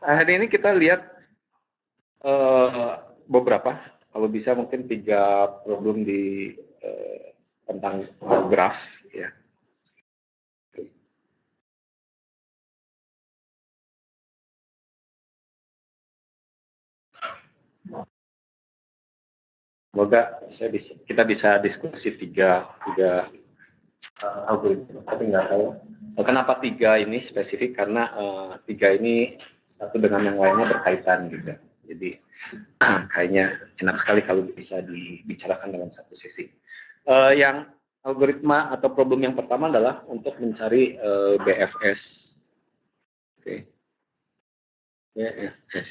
Hari ini kita lihat beberapa, kalau bisa mungkin 3 problem di tentang graf ya. Semoga kita bisa diskusi tiga algoritma, tapi nggak tahu kenapa 3 ini spesifik, karena 3 ini satu dengan yang lainnya berkaitan gitu. Jadi kayaknya enak sekali kalau bisa dibicarakan dalam satu sesi. Yang algoritma atau problem yang pertama adalah untuk mencari BFS. Oke. BFS.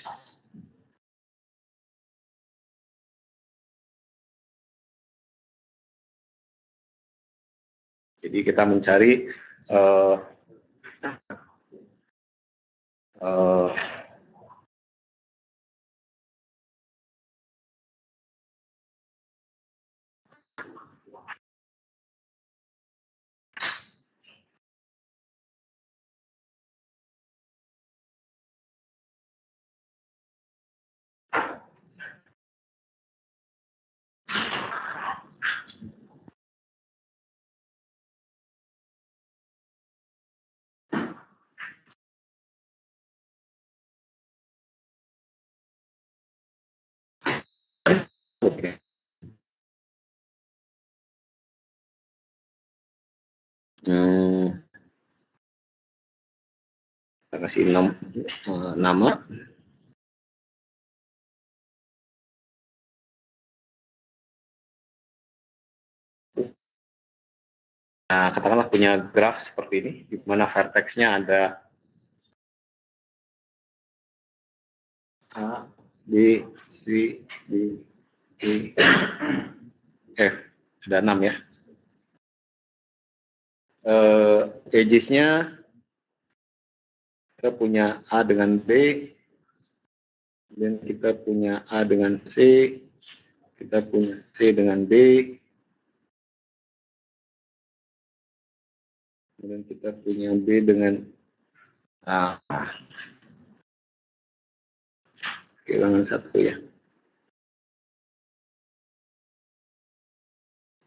Jadi kita mencari kita kasih nama. Nah, katakanlah punya graf seperti ini, di mana vertexnya ada A, B, C, D, E, F, ada 6 ya. Edges-nya kita punya A dengan B, kemudian kita punya A dengan C, kita punya C dengan B, kemudian kita punya B dengan A. Kehilangan 1 ya.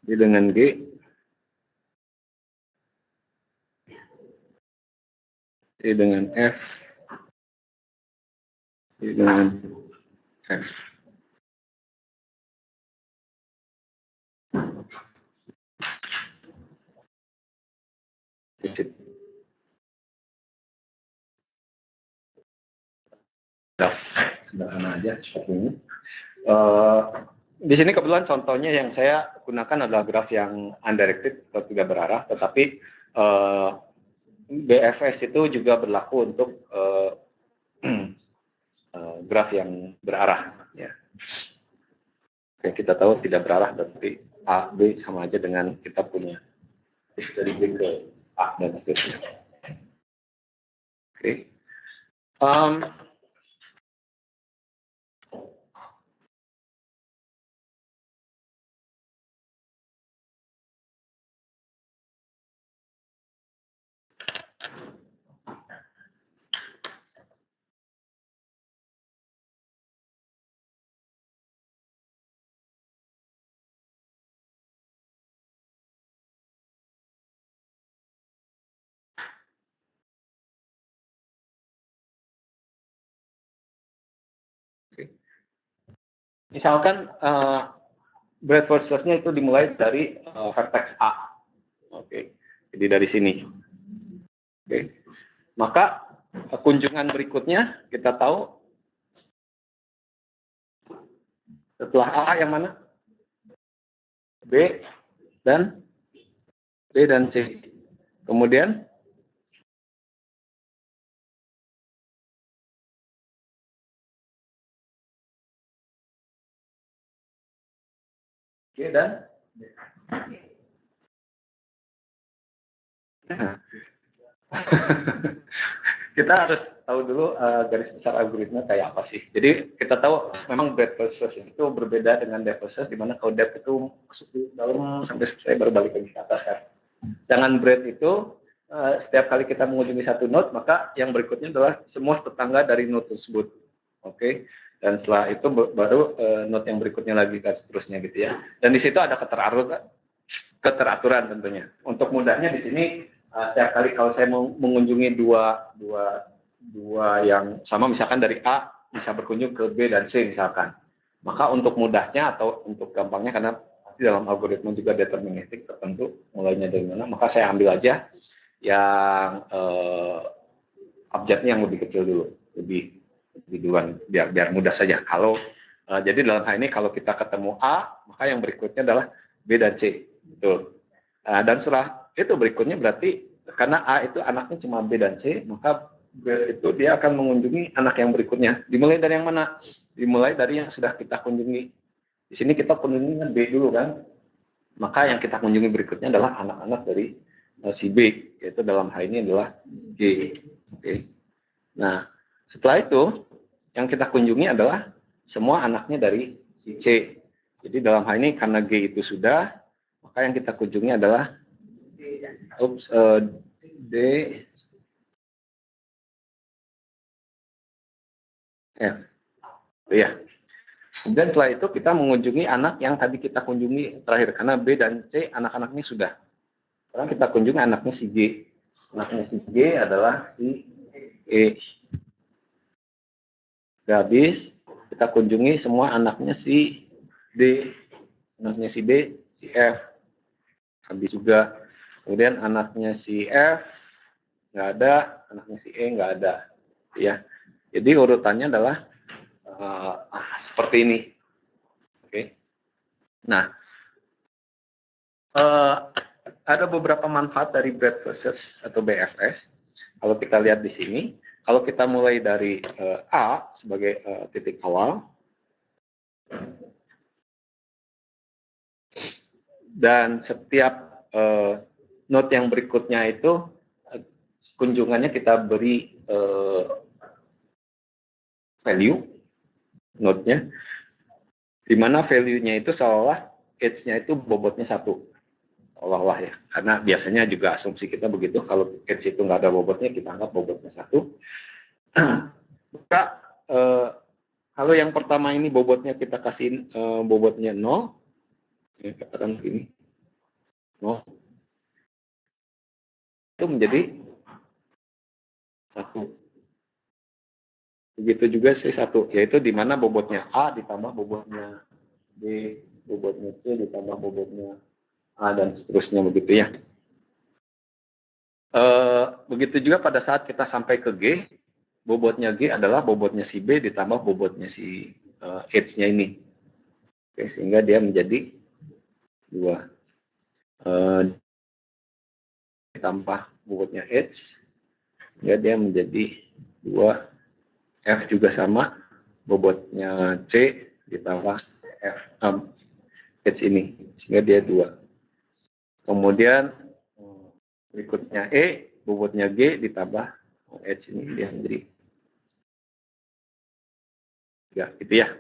B dengan G, C dengan F, C dengan F. Sederhana aja seperti ini. Di sini kebetulan contohnya yang saya gunakan adalah graf yang undirected atau tidak berarah, tetapi BFS itu juga berlaku untuk graf yang berarah. Ya. Oke, kita tahu tidak berarah, berarti A, B sama aja dengan kita punya dari B ke A dan seterusnya. Oke. Misalkan breadth versusnya itu dimulai dari vertex A. Oke, jadi dari sini. Oke, maka kunjungan berikutnya kita tahu setelah A yang mana? B dan C. Kemudian G dan kita harus tahu dulu garis besar algoritma kayak apa sih. Jadi kita tahu memang breadth versus itu berbeda dengan depth versus, di mana kalau depth itu masuk di dalam sampai selesai baru balik lagi ke atas kan. Jangan breadth itu setiap kali kita mengunjungi satu node, maka yang berikutnya adalah semua tetangga dari node tersebut. Oke, dan setelah itu baru node yang berikutnya lagi dan seterusnya gitu ya. Dan di situ ada keteraturan tentunya. Untuk mudahnya di sini setiap kali kalau saya mengunjungi dua yang sama, misalkan dari A bisa berkunjung ke B dan C misalkan. Maka untuk mudahnya atau untuk gampangnya, karena pasti dalam algoritma juga deterministik tertentu mulainya dari mana, maka saya ambil aja yang abjadnya yang lebih kecil dulu, lebih duluan, biar mudah saja. Kalau jadi dalam hal ini kalau kita ketemu A, maka yang berikutnya adalah B dan C, betul. Dan setelah itu berikutnya berarti karena A itu anaknya cuma B dan C, maka B itu dia akan mengunjungi anak yang berikutnya. Dimulai dari yang mana? Dimulai dari yang sudah kita kunjungi. Di sini kita kunjungi B dulu kan, maka yang kita kunjungi berikutnya adalah anak-anak dari si B, yaitu dalam hal ini adalah G. Oke. Nah, setelah itu yang kita kunjungi adalah semua anaknya dari si C. Jadi dalam hal ini karena G itu sudah, maka yang kita kunjungi adalah D, F. Ya. Dan setelah itu kita mengunjungi anak yang tadi kita kunjungi terakhir, karena B dan C anak-anaknya sudah. Sekarang kita kunjungi anaknya si G. Anaknya si G adalah si E. Sudah habis, kita kunjungi semua anaknya si D. Anaknya si B, si F. Habis juga. Kemudian anaknya si F, nggak ada. Anaknya si E, nggak ada. Ya. Jadi urutannya adalah seperti ini. Oke. Nah, ada beberapa manfaat dari breadth first atau BFS. Kalau kita lihat di sini, kalau kita mulai dari A sebagai titik awal, dan setiap node yang berikutnya itu kunjungannya kita beri value node-nya, di mana value-nya itu seolah edge-nya itu bobotnya 1, seolah-olah ya, karena biasanya juga asumsi kita begitu, kalau edge itu nggak ada bobotnya, kita anggap bobotnya 1. Maka kalau yang pertama ini bobotnya kita kasih bobotnya 0, ya, katakan begini, 0, itu menjadi 1. Begitu juga C1, yaitu di mana bobotnya A ditambah bobotnya B, bobotnya C ditambah bobotnya A, dan seterusnya begitu ya. Begitu juga pada saat kita sampai ke G, bobotnya G adalah bobotnya si B ditambah bobotnya si H-nya ini. Oke, sehingga dia menjadi 2. Ditambah bobotnya H, sehingga dia menjadi 2. F juga sama, bobotnya C ditambah F, H ini, sehingga dia 2. Kemudian berikutnya E, bobotnya G ditambah H ini, dia menjadi 3, gitu ya.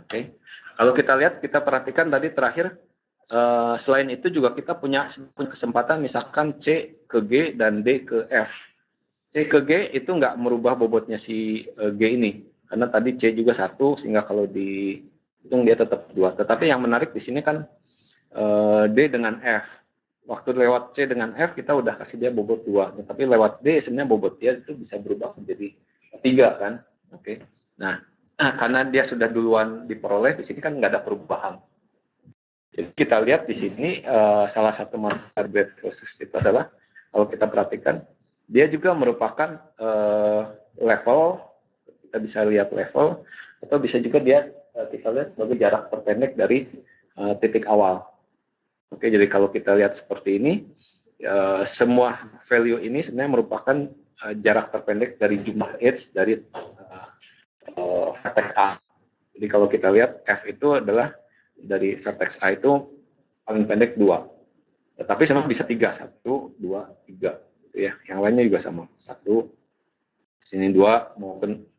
Oke. Kalau kita lihat, kita perhatikan tadi terakhir, selain itu juga kita punya kesempatan misalkan C ke G dan D ke F. C ke G itu nggak merubah bobotnya si G ini, karena tadi C juga 1, sehingga kalau dihitung dia tetap 2. Tetapi yang menarik di sini kan D dengan F. Waktu lewat C dengan F kita udah kasih dia bobot 2, tetapi lewat D sebenarnya bobot dia itu bisa berubah menjadi 3 kan. Oke. Nah, karena dia sudah duluan diperoleh, di sini kan nggak ada perubahan. Jadi kita lihat di sini salah satu manfaat breadth first itu adalah, kalau kita perhatikan, dia juga merupakan level, kita bisa lihat level, atau bisa juga dia kita lihat sebagai jarak terpendek dari titik awal. Oke, jadi kalau kita lihat seperti ini, semua value ini sebenarnya merupakan jarak terpendek dari jumlah edge dari vertex A. Jadi kalau kita lihat F itu adalah dari vertex A itu paling pendek 2. Tetapi sama bisa 3, 1, 2, 3. Ya, yang lainnya juga sama, 1, sini 2,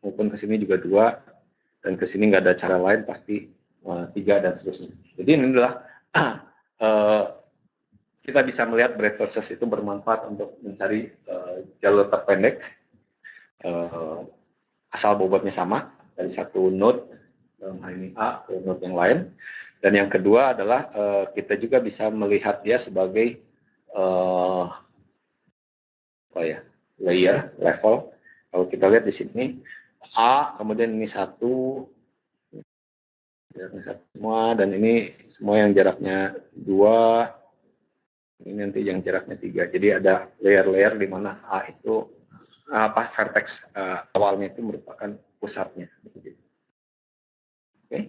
maupun ke sini juga 2, dan ke sini nggak ada cara lain, pasti 3, dan seterusnya. Jadi ini adalah kita bisa melihat breadth versus itu bermanfaat untuk mencari jalur terpendek asal bobotnya sama dari satu node dalam hal ini A ke node yang lain. Dan yang kedua adalah kita juga bisa melihat dia sebagai layer, level. Kalau kita lihat di sini A, kemudian ini satu semua, dan ini semua yang jaraknya 2, ini nanti yang jaraknya 3. Jadi ada layer-layer di mana A itu vertex awalnya itu merupakan pusatnya. Oke.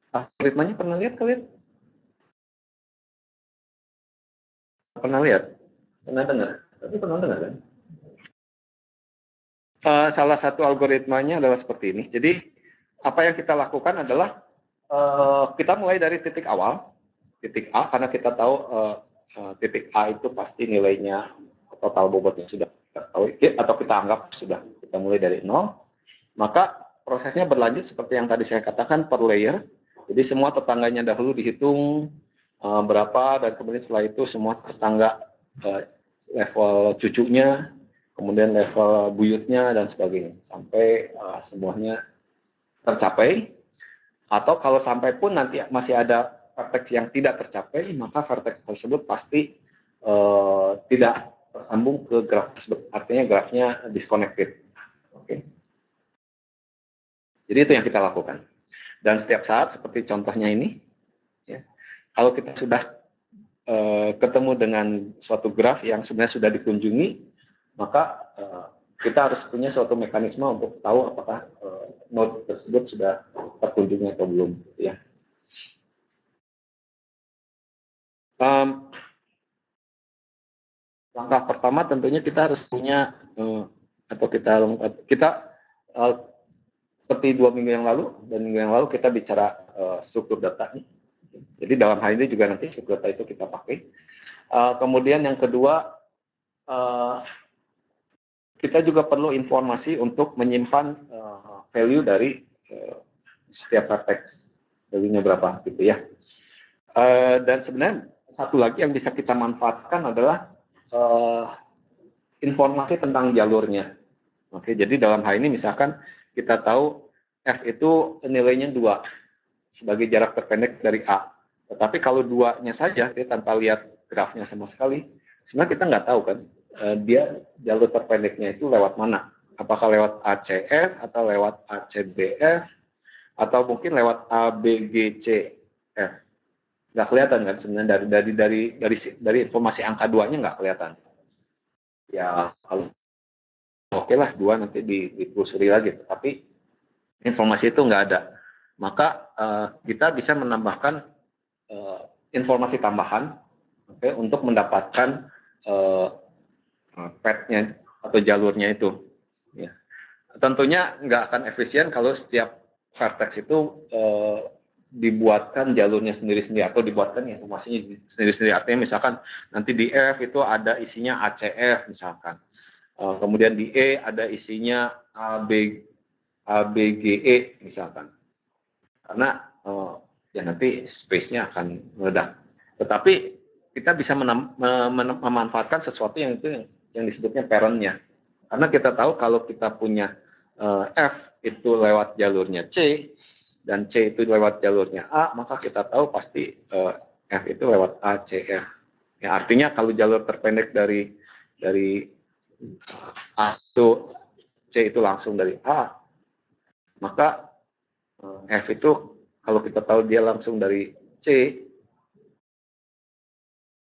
Algoritmanya pernah lihat kalian? Pernah lihat? Pernah dengar? Tapi pernah dengar kan? Salah satu algoritmanya adalah seperti ini. Jadi apa yang kita lakukan adalah kita mulai dari titik awal, titik A, karena kita tahu titik A itu pasti nilainya total bobotnya sudah kita tahu, atau kita anggap sudah kita mulai dari 0. Maka prosesnya berlanjut seperti yang tadi saya katakan per layer. Jadi semua tetangganya dahulu dihitung berapa, dan kemudian setelah itu semua tetangga level cucunya, kemudian level buyutnya, dan sebagainya, sampai semuanya tercapai. Atau kalau sampai pun nanti masih ada vertex yang tidak tercapai, maka vertex tersebut pasti tidak tersambung ke graf tersebut. Artinya grafnya disconnected. Oke. Jadi itu yang kita lakukan. Dan setiap saat, seperti contohnya ini, ya, kalau kita sudah ketemu dengan suatu graf yang sebenarnya sudah dikunjungi, maka kita harus punya suatu mekanisme untuk tahu apakah node tersebut sudah terkunjungi atau belum. Ya. Langkah pertama tentunya kita harus punya atau kita seperti 2 minggu yang lalu dan minggu yang lalu kita bicara struktur data. Jadi dalam hal ini juga nanti struktur data itu kita pakai. Kemudian yang kedua, kita juga perlu informasi untuk menyimpan value dari setiap vertex, value-nya berapa gitu ya. Dan sebenarnya satu lagi yang bisa kita manfaatkan adalah informasi tentang jalurnya. Oke, jadi dalam hal ini misalkan kita tahu F itu nilainya 2 sebagai jarak terpendek dari A. Tetapi kalau 2-nya saja, kita tanpa lihat grafnya sama sekali, sebenarnya kita nggak tahu kan dia jalur terpendeknya itu lewat mana. Apakah lewat ACF atau lewat ACBF atau mungkin lewat ABGCF. Nggak kelihatan kan sebenarnya dari informasi angka 2-nya nggak kelihatan. Ya kalau oke lah 2 nanti ditelusuri lagi, tapi informasi itu nggak ada. Maka kita bisa menambahkan informasi tambahan, untuk mendapatkan path-nya atau jalurnya itu. Ya. Tentunya nggak akan efisien kalau setiap vertex itu dibuatkan jalurnya sendiri-sendiri atau dibuatkan informasinya sendiri-sendiri. Artinya misalkan nanti di F itu ada isinya ACF misalkan. Kemudian di E ada isinya ABGE misalkan. Karena ya nanti space-nya akan meledak. Tetapi kita bisa memanfaatkan sesuatu yang itu yang disebutnya parent-nya. Karena kita tahu kalau kita punya F itu lewat jalurnya C dan C itu lewat jalurnya A, maka kita tahu pasti F itu lewat ACF. Ya, artinya kalau jalur terpendek dari A itu C itu langsung dari A, maka F itu kalau kita tahu dia langsung dari C,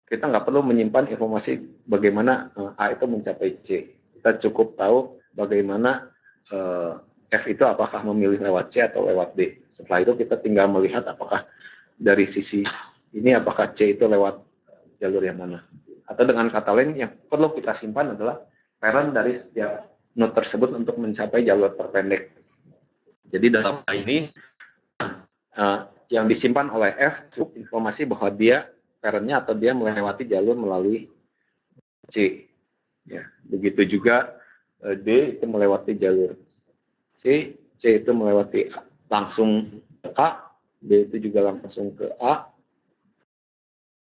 kita nggak perlu menyimpan informasi bagaimana A itu mencapai C. Kita cukup tahu bagaimana F itu apakah memilih lewat C atau lewat D. Setelah itu kita tinggal melihat apakah dari sisi ini apakah C itu lewat jalur yang mana. Atau dengan kata lain yang perlu kita simpan adalah parent dari setiap node tersebut untuk mencapai jalur terpendek. Jadi dalam hal ini yang disimpan oleh F cukup informasi bahwa dia parentnya atau dia melewati jalur melalui C. Ya, begitu juga D itu melewati jalur C itu melewati langsung A, B itu juga langsung ke A.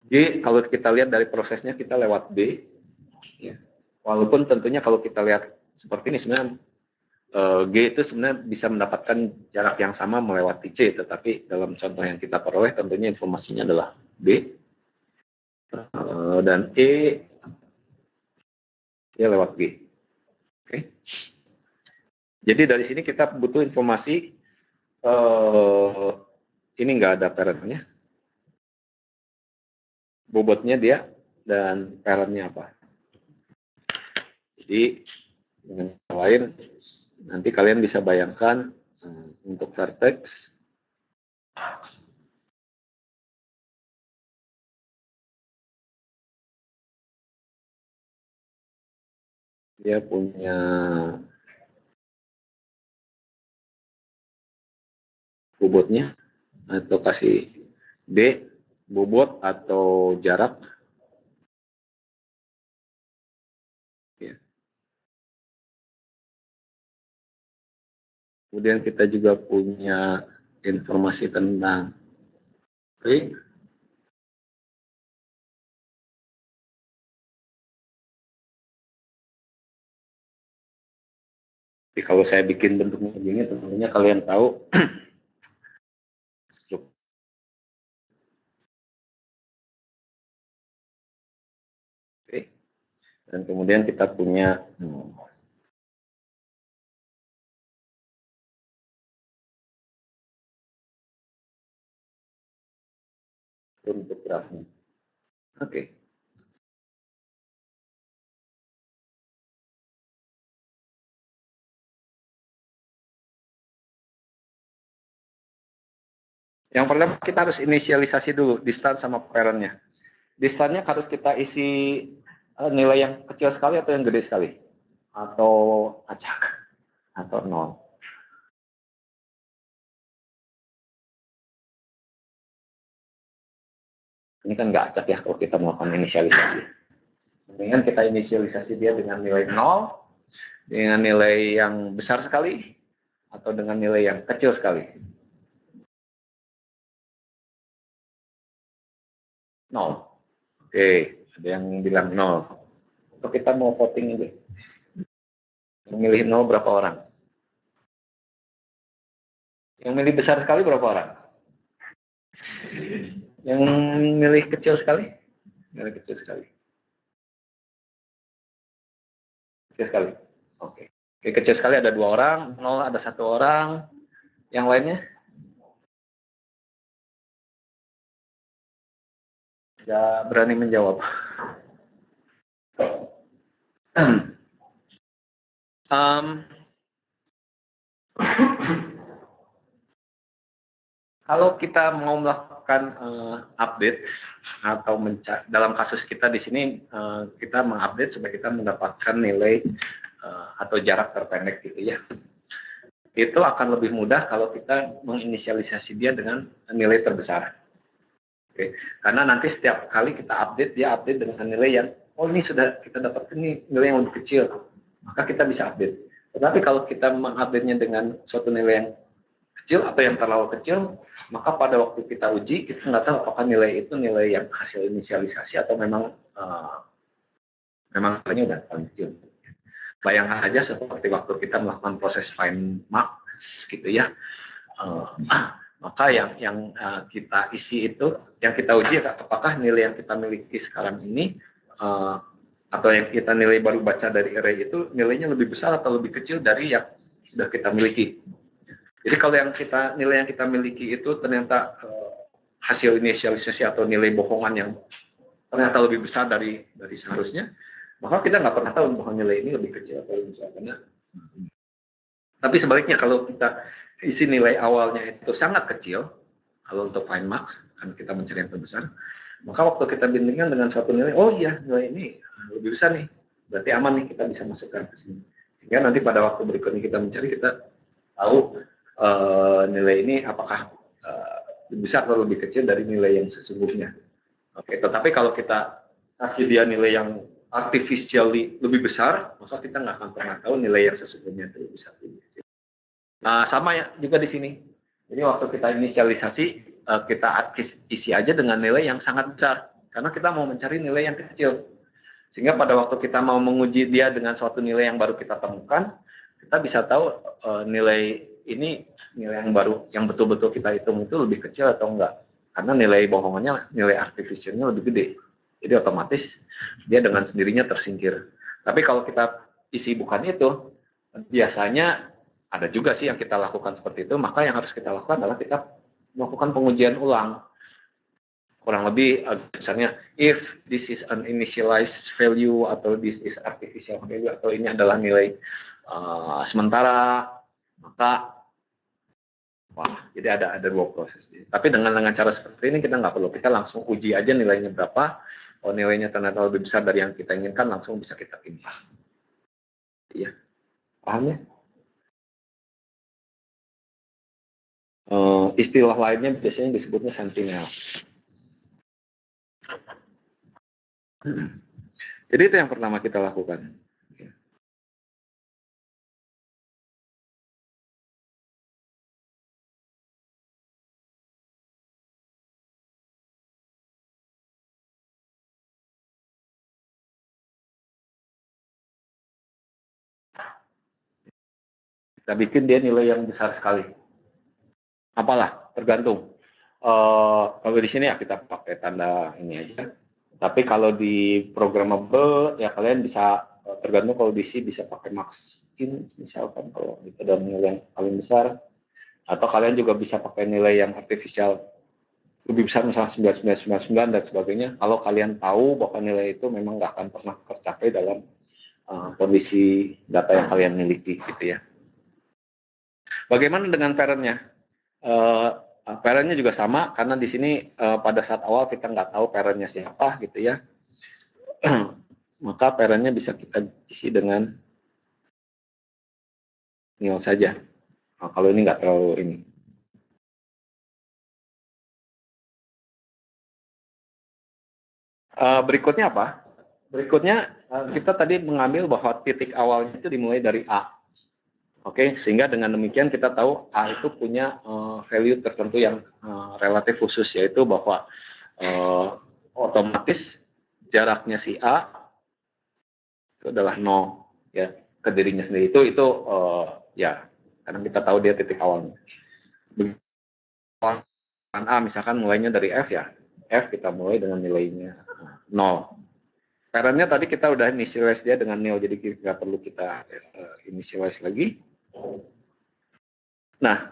G, kalau kita lihat dari prosesnya kita lewat B. Ya. Walaupun tentunya kalau kita lihat seperti ini sebenarnya G itu sebenarnya bisa mendapatkan jarak yang sama melewati C, tetapi dalam contoh yang kita peroleh tentunya informasinya adalah B. Dan E dia lewat G. Oke. Jadi dari sini kita butuh informasi, ini nggak ada parentnya, bobotnya dia, dan parentnya apa. Jadi dengan kata lain, nanti kalian bisa bayangkan untuk vertex, dia punya bobotnya, atau kasih B, bobot atau jarak. Ya. Kemudian kita juga punya informasi tentang ring. Jadi kalau saya bikin bentuknya begini, tentunya kalian tahu Oke. Dan kemudian kita punya untuk grafnya. Oke. Yang pertama kita harus inisialisasi dulu distance sama parentnya. Distance-nya harus kita isi nilai yang kecil sekali atau yang gede sekali, atau acak, atau nol. Ini kan nggak acak ya kalau kita melakukan inisialisasi. Mendingan kita inisialisasi dia dengan nilai 0, dengan nilai yang besar sekali, atau dengan nilai yang kecil sekali. 0. Oke, ada yang bilang 0. Atau kita mau voting aja. Memilih 0 berapa orang? Yang milih besar sekali berapa orang? Yang milih kecil sekali? Milih kecil sekali. Kecil sekali. Oke. Oke, kecil sekali ada 2 orang, 0 ada 1 orang. Yang lainnya? Nggak berani menjawab. Kalau kita mau melakukan update atau dalam kasus kita di sini kita mengupdate supaya kita mendapatkan nilai atau jarak terpendek gitu ya. Itu akan lebih mudah kalau kita menginisialisasi dia dengan nilai terbesar. Oke. Karena nanti setiap kali kita update, dia update dengan nilai yang, oh ini sudah kita dapat ini nilai yang lebih kecil, maka kita bisa update. Tetapi kalau kita mengupdate-nya dengan suatu nilai yang kecil atau yang terlalu kecil, maka pada waktu kita uji, kita nggak tahu apakah nilai itu nilai yang hasil inisialisasi atau memang nilainya udah paling kecil. Bayangkan aja seperti waktu kita melakukan proses find marks gitu ya, maka yang kita isi itu, yang kita uji apakah nilai yang kita miliki sekarang ini atau yang kita nilai baru baca dari array itu nilainya lebih besar atau lebih kecil dari yang sudah kita miliki. Jadi kalau nilai yang kita miliki itu ternyata hasil inisialisasi atau nilai bohongan yang ternyata lebih besar dari seharusnya, maka kita nggak pernah tahu bahwa nilai ini lebih kecil atau lebih besar. Tapi sebaliknya kalau kita isi nilai awalnya itu sangat kecil, kalau untuk find max, kan kita mencari yang terbesar, maka waktu kita bandingkan dengan suatu nilai, oh iya nilai ini lebih besar nih, berarti aman nih, kita bisa masukkan ke sini. Sehingga nanti pada waktu berikutnya kita mencari, kita tahu nilai ini apakah lebih besar atau lebih kecil dari nilai yang sesungguhnya. Oke, tetapi kalau kita kasih dia nilai yang artificially lebih besar, maka kita nggak akan pernah tahu nilai yang sesungguhnya itu lebih besar lebih kecil. Nah, sama ya juga di sini. Jadi waktu kita inisialisasi, kita isi aja dengan nilai yang sangat besar, karena kita mau mencari nilai yang kecil. Sehingga pada waktu kita mau menguji dia dengan suatu nilai yang baru kita temukan, kita bisa tahu nilai ini, nilai yang baru, yang betul-betul kita hitung itu lebih kecil atau enggak. Karena nilai bohongannya, nilai artifisialnya lebih gede. Jadi otomatis dia dengan sendirinya tersingkir. Tapi kalau kita isi bukan itu, biasanya ada juga sih yang kita lakukan seperti itu, maka yang harus kita lakukan adalah kita melakukan pengujian ulang. Kurang lebih, misalnya, if this is an initialized value, atau this is artificial value, atau ini adalah nilai sementara, maka, wah, jadi ada dua proses. Tapi dengan cara seperti ini, kita nggak perlu, kita langsung uji aja nilainya berapa, kalau nilainya ternyata lebih besar dari yang kita inginkan, langsung bisa kita timbang. Iya, paham ya? Istilah lainnya biasanya disebutnya sentinel. Jadi itu yang pertama kita lakukan. Kita bikin dia nilai yang besar sekali. Apalah, tergantung. Kalau di sini ya kita pakai tanda ini aja. Tapi kalau di programmable ya kalian bisa, tergantung, kalau di C bisa pakai max in misalkan kalau itu ada nilai yang paling besar, atau kalian juga bisa pakai nilai yang artificial lebih besar, misalnya 9999 dan sebagainya. Kalau kalian tahu bahwa nilai itu memang nggak akan pernah tercapai dalam kondisi data yang kalian miliki gitu ya. Bagaimana dengan parent-nya? Parent-nya juga sama, karena di sini pada saat awal kita nggak tahu parent-nya siapa gitu ya. Maka parent-nya bisa kita isi dengan nil saja. Nah, kalau ini nggak terlalu ini. Berikutnya apa? Berikutnya kita tadi mengambil bahwa titik awalnya itu dimulai dari A. Oke, sehingga dengan demikian kita tahu A itu punya value tertentu yang relatif khusus, yaitu bahwa otomatis jaraknya si A itu adalah 0 ya, ke dirinya sendiri. Itu ya, karena kita tahu dia titik awalnya. A misalkan mulainya dari F ya, F kita mulai dengan nilainya 0. Parentnya tadi kita udah initialize dia dengan nil, jadi nggak perlu kita initialize lagi. Nah,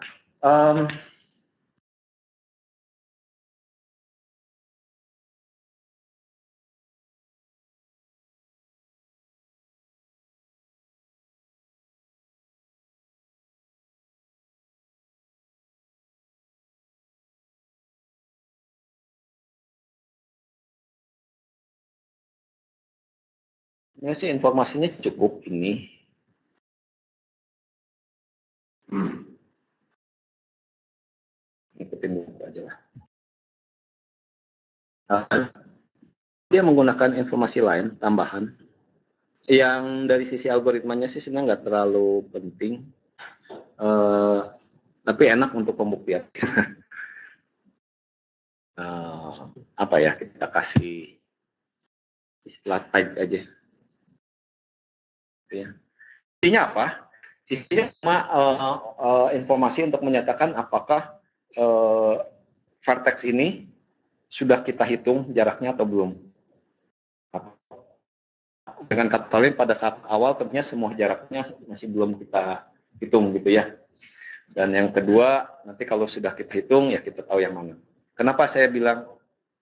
ini sih informasinya cukup ini. Ikutin dulu aja lah. Dia menggunakan informasi lain tambahan yang dari sisi algoritmanya sih sebenarnya nggak terlalu penting, tapi enak untuk pembuktian. Apa ya, kita kasih istilah type aja. Ya. Isinya apa? Isinya cuma informasi untuk menyatakan apakah vertex ini sudah kita hitung jaraknya atau belum. Dengan kata lain, pada saat awal tentunya semua jaraknya masih belum kita hitung gitu ya. Dan yang kedua, nanti kalau sudah kita hitung ya kita tahu yang mana. Kenapa saya bilang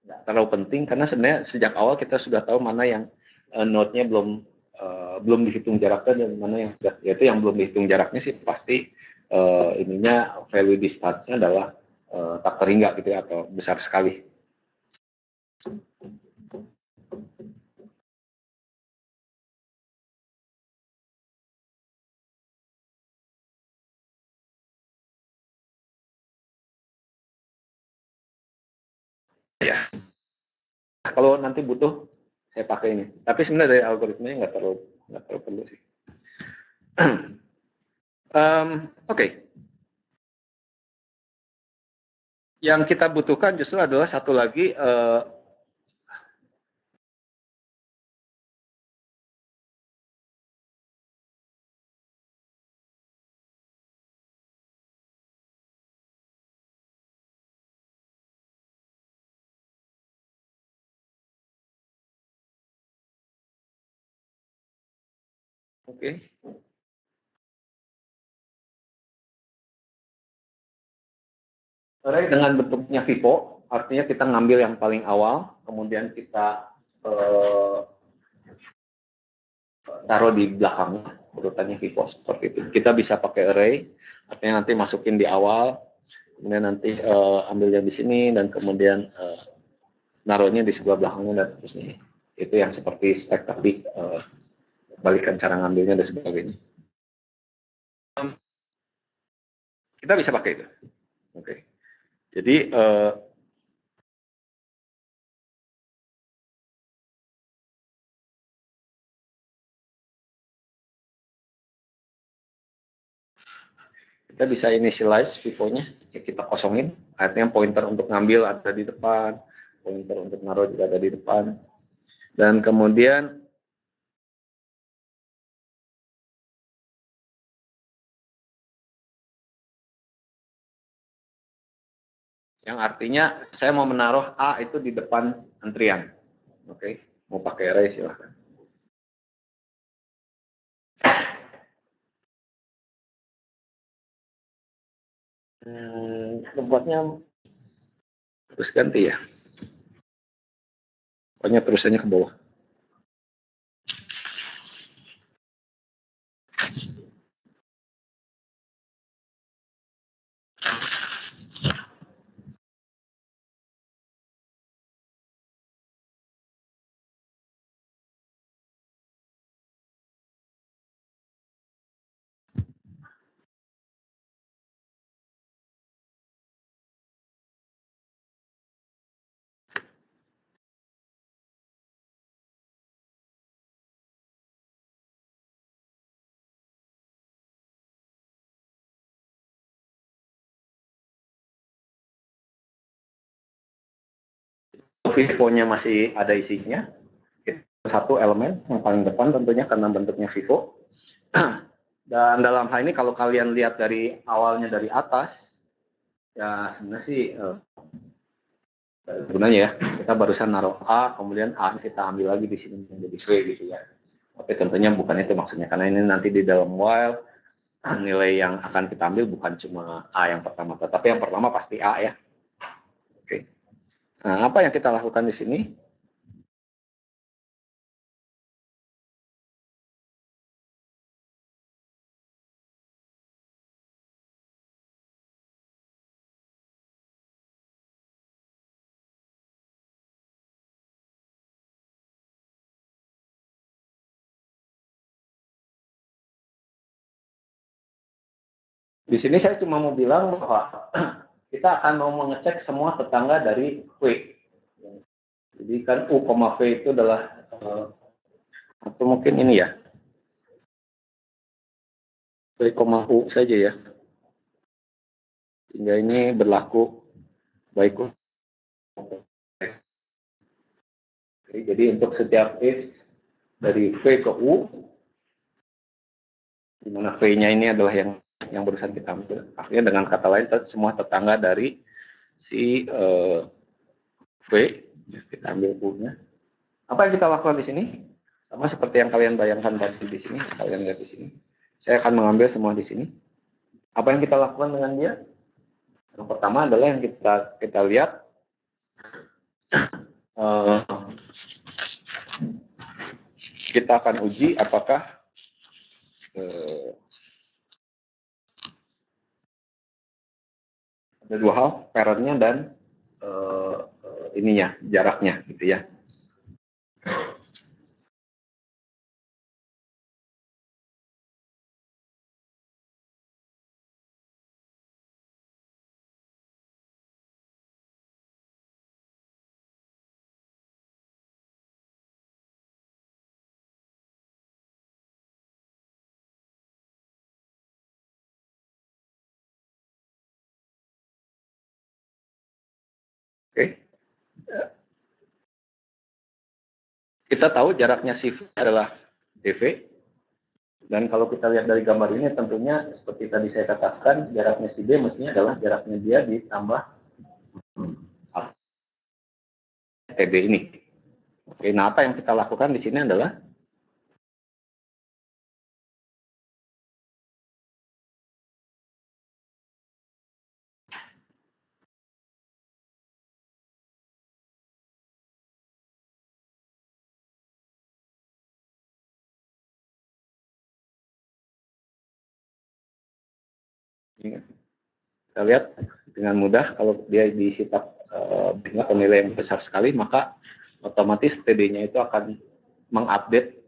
nggak terlalu penting? Karena sebenarnya sejak awal kita sudah tahu mana yang node-nya belum dihitung jaraknya, dan mana yang sudah, yaitu yang belum dihitung jaraknya sih pasti ininya value distance-nya adalah tak terhingga gitu ya, atau besar sekali. Ya, kalau nanti butuh saya pakai ini. Tapi sebenarnya dari algoritmanya nggak terlalu perlu sih. Oke. Yang kita butuhkan justru adalah satu lagi oke. Array dengan bentuknya Vivo, artinya kita ngambil yang paling awal, kemudian kita taruh di belakangnya, urutannya Vivo seperti itu. Kita bisa pakai array, artinya nanti masukin di awal, kemudian nanti ambil yang di sini, dan kemudian naruhnya di sebelah belakangnya dan seterusnya. Itu yang seperti stack, tapi balikan cara ngambilnya dan sebagainya. Kita bisa pakai itu. Oke. Jadi kita bisa initialize Vivo-nya, ya kita kosongin, artinya pointer untuk ngambil ada di depan, pointer untuk naruh juga ada di depan, dan kemudian yang artinya saya mau menaruh A itu di depan antrian. Oke, mau pakai array silahkan. Tempatnya terus ganti ya. Pokoknya terusannya ke bawah. Vivo-nya masih ada isinya. Satu elemen yang paling depan tentunya karena bentuknya Vivo. Dan dalam hal ini kalau kalian lihat dari awalnya dari atas, ya sebenarnya sih gunanya ya. Kita barusan naruh A, kemudian A kita ambil lagi di sini menjadi V gitu ya. Tapi tentunya bukan itu maksudnya, karena ini nanti di dalam while nilai yang akan kita ambil bukan cuma A yang pertama, tetapi yang pertama pasti A ya. Oke. Nah, apa yang kita lakukan di sini? Di sini saya cuma mau bilang bahwa kita akan mau mengecek semua tetangga dari V. Jadi kan U, V itu adalah atau mungkin ini ya, V, U saja ya. Sehingga ini berlaku baik. Jadi untuk setiap edge dari V ke U, di mana V-nya ini adalah yang barusan kita ambil. Artinya dengan kata lain, semua tetangga dari si V, ya, kita ambil U-nya. Apa yang kita lakukan di sini? Sama seperti yang kalian bayangkan tadi di sini, kalian lihat di sini. Saya akan mengambil semua di sini. Apa yang kita lakukan dengan dia? Yang pertama adalah yang kita lihat kita akan uji apakah ada dua hal, parentnya dan ininya, jaraknya gitu ya. Kita tahu jaraknya si V adalah dV, dan kalau kita lihat dari gambar ini tentunya seperti tadi saya katakan, jaraknya si B mestinya adalah jaraknya dia ditambah TB ini. Oke, nah apa yang kita lakukan di sini adalah kita lihat dengan mudah kalau dia diisi dengan nilai yang besar sekali, maka otomatis TD-nya itu akan mengupdate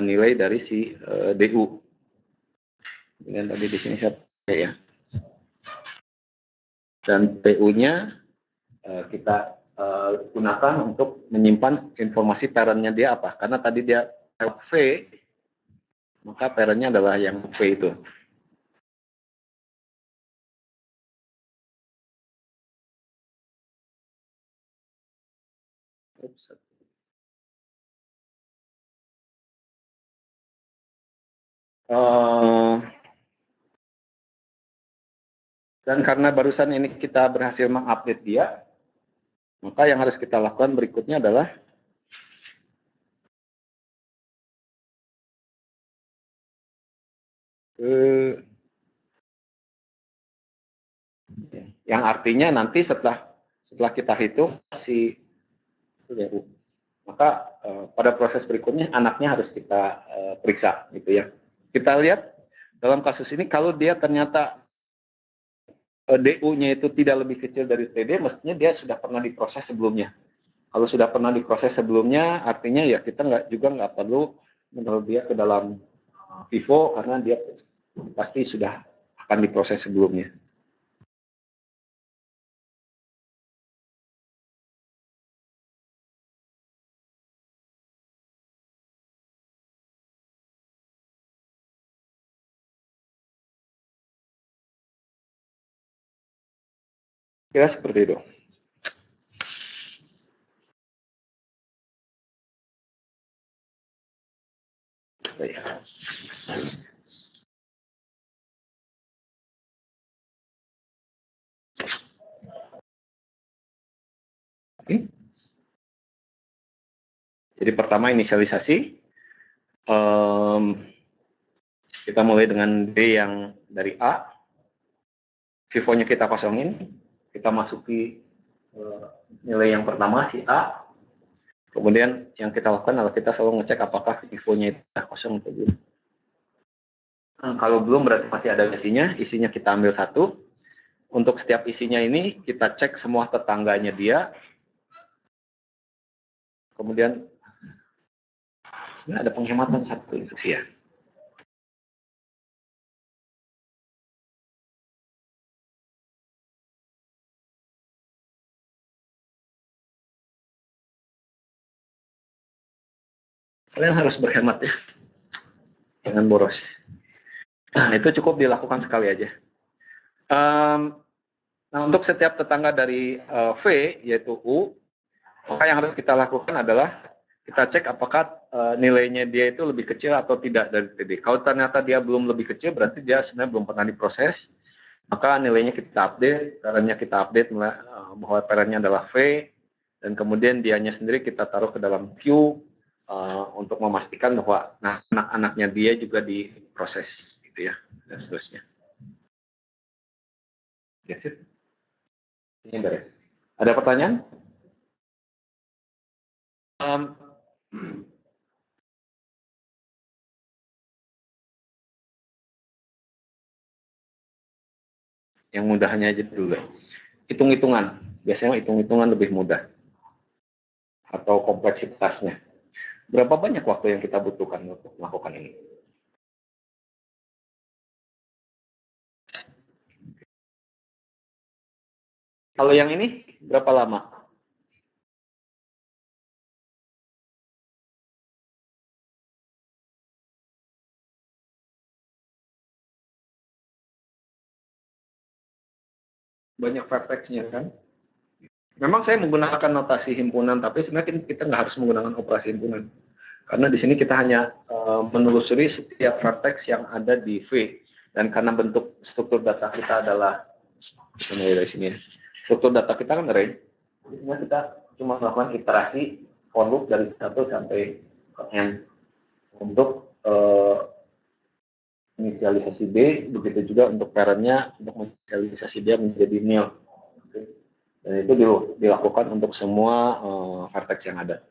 nilai dari si DU. Dengan tadi di sini saya pakai ya. Dan PU-nya kita gunakan untuk menyimpan informasi parentnya dia apa. Karena tadi dia V, maka parentnya adalah yang V itu. Dan karena barusan ini kita berhasil mengupdate dia, maka yang harus kita lakukan berikutnya adalah yang artinya nanti setelah kita hitung si maka pada proses berikutnya anaknya harus kita periksa gitu ya. Kita lihat dalam kasus ini kalau dia ternyata DU-nya itu tidak lebih kecil dari TD, mestinya dia sudah pernah diproses sebelumnya. Kalau sudah pernah diproses sebelumnya, artinya ya kita nggak perlu menaruh dia ke dalam Vivo karena dia pasti sudah akan diproses sebelumnya. Kira seperti itu. Jadi pertama inisialisasi. Kita mulai dengan D yang dari A. Vivo-nya kita kosongin. Kita masuki nilai yang pertama, si A. Kemudian yang kita lakukan adalah kita selalu ngecek apakah Vivo-nya itu kosong atau belum. Kalau belum berarti masih ada isinya. Isinya kita ambil satu. Untuk setiap isinya ini kita cek semua tetangganya dia. Kemudian sebenarnya ada penghematan satu instruksi ya. Kalian harus berhemat ya. Jangan boros. Nah, itu cukup dilakukan sekali aja. Nah, untuk setiap tetangga dari V, yaitu U, maka yang harus kita lakukan adalah kita cek apakah nilainya dia itu lebih kecil atau tidak dari TD. Kalau ternyata dia belum lebih kecil, berarti dia sebenarnya belum pernah diproses. Maka nilainya kita update, parentnya kita update bahwa parentnya adalah V, dan kemudian dianya sendiri kita taruh ke dalam queue untuk memastikan bahwa anak-anaknya dia juga diproses, gitu ya, dan seterusnya. That's it. Ini beres. Ada pertanyaan? Yang mudahnya aja dulu. Hitung-hitungan. Biasanya hitung-hitungan lebih mudah. Atau kompleksitasnya. Berapa banyak waktu yang kita butuhkan untuk melakukan ini? Kalau yang ini, berapa lama? Banyak vertexnya kan? Memang saya menggunakan notasi himpunan, tapi sebenarnya kita nggak harus menggunakan operasi himpunan. Karena di sini kita hanya menelusuri setiap vertex yang ada di V. Dan karena bentuk struktur data kita adalah, mulai dari sini ya, struktur data kita kan array, jadi kita cuma melakukan iterasi for loop dari 1 sampai n untuk inisialisasi B, begitu juga untuk parentnya untuk menginisialisasi dia menjadi nil. Dan itu dilakukan untuk semua vertex yang ada.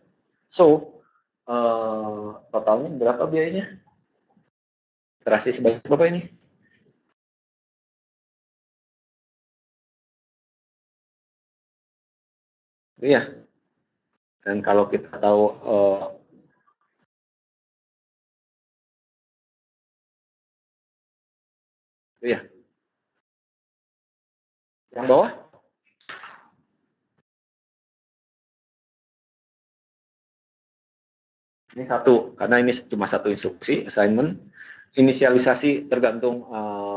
So, totalnya berapa biayanya? Iterasi sebanyak berapa ini? Iya. Dan kalau kita tahu iya. Yang bawah? Ini satu, karena ini cuma satu instruksi, assignment. Inisialisasi tergantung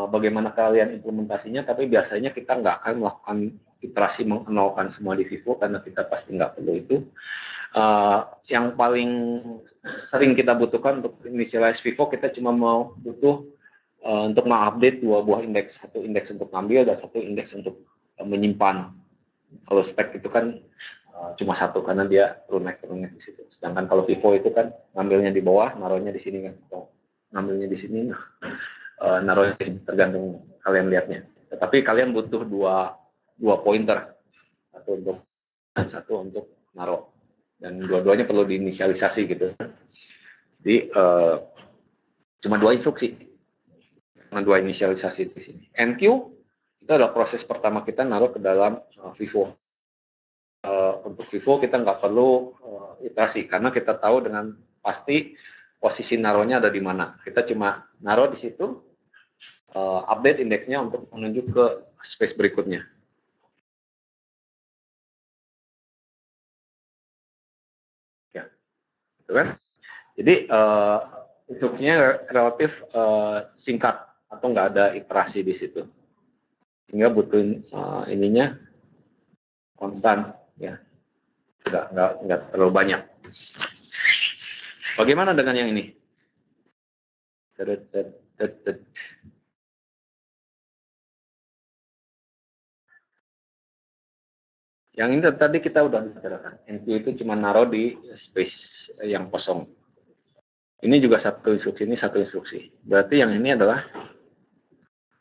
bagaimana kalian implementasinya, tapi biasanya kita nggak akan melakukan iterasi mengenolkan semua di Vivo, karena kita pasti nggak perlu itu. Yang paling sering kita butuhkan untuk initialize Vivo, kita cuma butuh untuk mengupdate 2 buah indeks, satu indeks untuk ngambil dan satu indeks untuk menyimpan. Kalau stack itu kan cuma satu karena dia runek di situ. Sedangkan kalau Vivo itu kan ngambilnya di bawah, naruhnya di sini kan. Atau ngambilnya di sini, naruhnya di sini, tergantung kalian lihatnya. Tetapi kalian butuh dua pointer, satu untuk naruh, dan dua-duanya perlu diinisialisasi gitu. Jadi cuma 2 instruksi, cuma 2 inisialisasi di sini. NQ itu adalah proses pertama kita naruh ke dalam Vivo. Untuk Vivo kita nggak perlu iterasi karena kita tahu dengan pasti posisi naruhnya ada di mana. Kita cuma naruh di situ, update indeksnya untuk menuju ke space berikutnya. Ya, gitu kan? Jadi instruksinya relatif singkat atau nggak ada iterasi di situ, sehingga butuh ininya konstan, ya, nggak terlalu banyak. Bagaimana dengan yang ini? Yang ini tadi kita udah bicarakan. NQ itu cuma naruh di space yang kosong. Ini juga satu instruksi, ini satu instruksi. Berarti yang ini adalah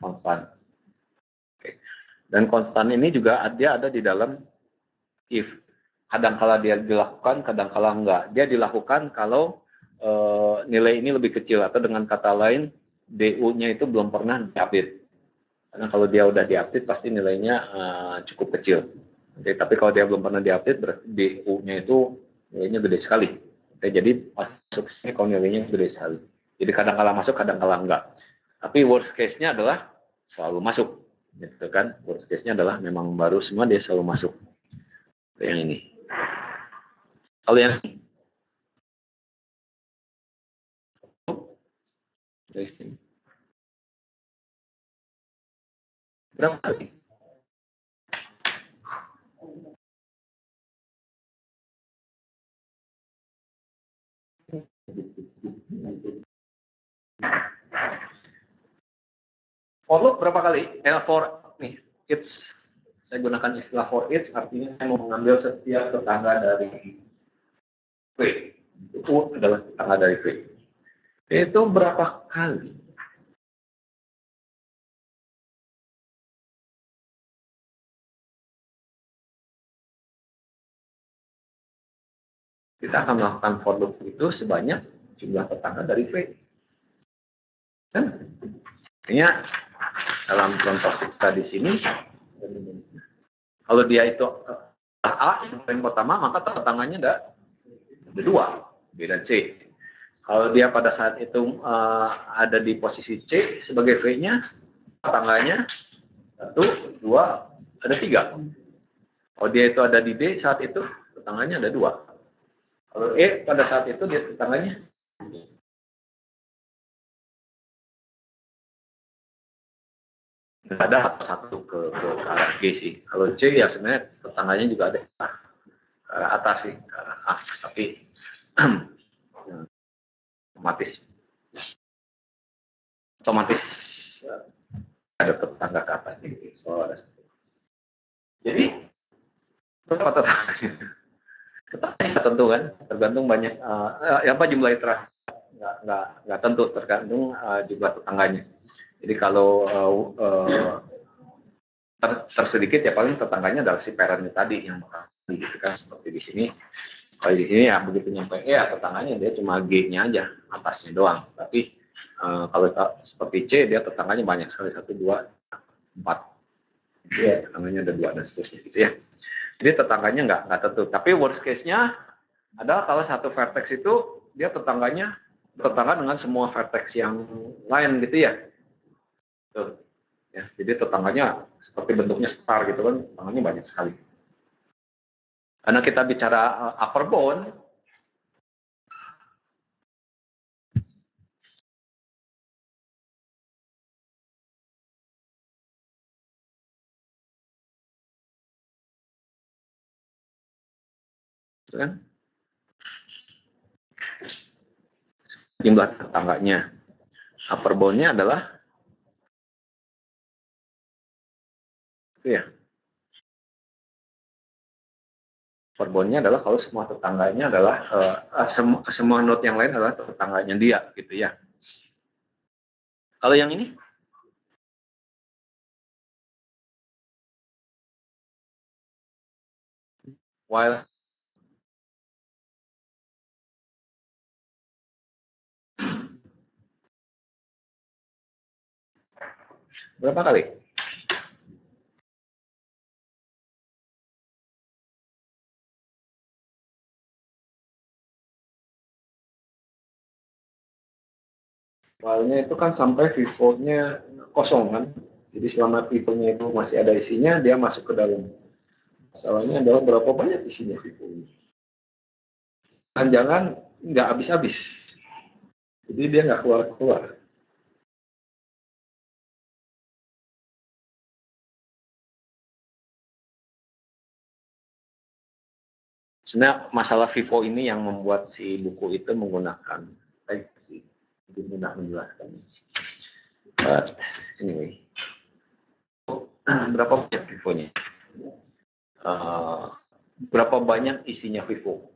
konstan. Oke. Dan konstan ini juga dia ada di dalam if. Kadangkala dia dilakukan, kadangkala enggak. Dia dilakukan kalau nilai ini lebih kecil, atau dengan kata lain DU-nya itu belum pernah diupdate. Karena kalau dia udah diupdate pasti nilainya cukup kecil. Oke, tapi kalau dia belum pernah diupdate, berarti DU-nya itu nilainya gede sekali. Oke, jadi masuknya kalau nilainya gede sekali. Jadi kadang-kala masuk, kadang-kala enggak. Tapi worst case-nya adalah selalu masuk. Gitu kan? Worst case-nya adalah memang baru semua dia selalu masuk. Yang ini. Kalau yang berapa kali? For loop berapa kali? For nih, it's saya gunakan istilah for each, artinya saya mau mengambil setiap tetangga dari V. Itu adalah tetangga dari V. Itu berapa kali? Kita akan melakukan for loop itu sebanyak jumlah tetangga dari V. Kan? Artinya dalam contoh kita di sini, kalau dia itu A yang paling pertama, maka tetangganya ada 2, B dan C. Kalau dia pada saat itu ada di posisi C sebagai V-nya, tetangganya 1, 2, ada 3. Kalau dia itu ada di D saat itu, tetangganya ada 2. Kalau E pada saat itu dia tetangganya. nggak ada satu ke arah G sih. Kalau C ya sebenarnya tetangganya juga ada ke arah atas sih, ke arah A, tapi otomatis ada tetangga ke atas nih, so ada satu. Jadi berapa tetangganya? Tetangganya tentu kan, tergantung banyak apa jumlah iterasi, nggak tentu, tergantung jumlah tetangganya. Jadi kalau tersedikit ya paling tetangganya adalah si parentnya tadi yang bakal gitu kan, seperti di sini. Kalau di sini ya begitu nyampe E ya tetangganya dia cuma G-nya aja, atasnya doang. Tapi kalau seperti C dia tetangganya banyak sekali, 1, 2, 4. Ya, tetangganya ada 2 dan seterusnya gitu ya. Jadi tetangganya nggak tentu. Tapi worst case-nya adalah kalau satu vertex itu dia tetangga dengan semua vertex yang lain gitu ya. Tuh. Ya, jadi tetangganya seperti bentuknya star gitu kan, tetangganya banyak sekali. Karena kita bicara upper bound, kan? Jumlah tetangganya. Upper bound-nya adalah itu ya. Upper bound-nya adalah kalau semua tetangganya adalah semua node yang lain adalah tetangganya dia gitu ya. Kalau yang ini while berapa kali? While-nya itu kan sampai vivo-nya kosong kan. Jadi selama vivo-nya itu masih ada isinya, dia masuk ke dalam. Masalahnya adalah berapa banyak isinya vivo-nya. Jangan nggak habis-habis. Jadi dia nggak keluar-keluar. Sebenarnya masalah Vivo ini yang membuat si buku itu menggunakan Type-C. Jadi mudah menjelaskan. But anyway, berapa banyak Vivo-nya? Berapa banyak isinya Vivo?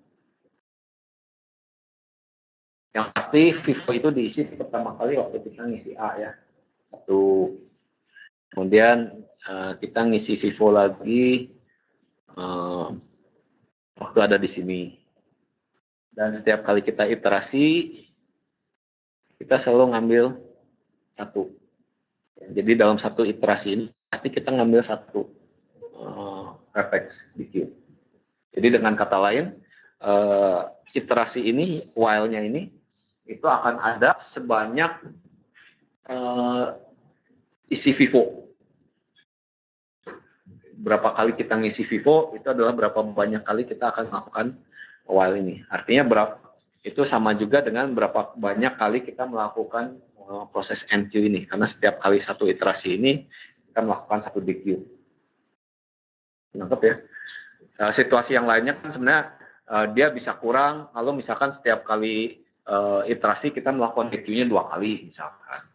Yang pasti Vivo itu diisi pertama kali waktu kita ngisi A ya. Satu. Kemudian kita ngisi Vivo lagi waktu ada di sini. Dan setiap kali kita iterasi, kita selalu ngambil satu. Jadi dalam satu iterasi ini, pasti kita ngambil satu vertex di Q. Jadi dengan kata lain, iterasi ini, while-nya ini, itu akan ada sebanyak isi Vivo. Berapa kali kita ngisi Vivo, itu adalah berapa banyak kali kita akan melakukan while ini. Artinya berapa, itu sama juga dengan berapa banyak kali kita melakukan proses NQ ini. Karena setiap kali satu iterasi ini, kita melakukan satu DQ. Nangkep ya? Situasi yang lainnya kan sebenarnya dia bisa kurang, kalau misalkan setiap kali iterasi kita melakukan DQ-nya 2 kali misalkan.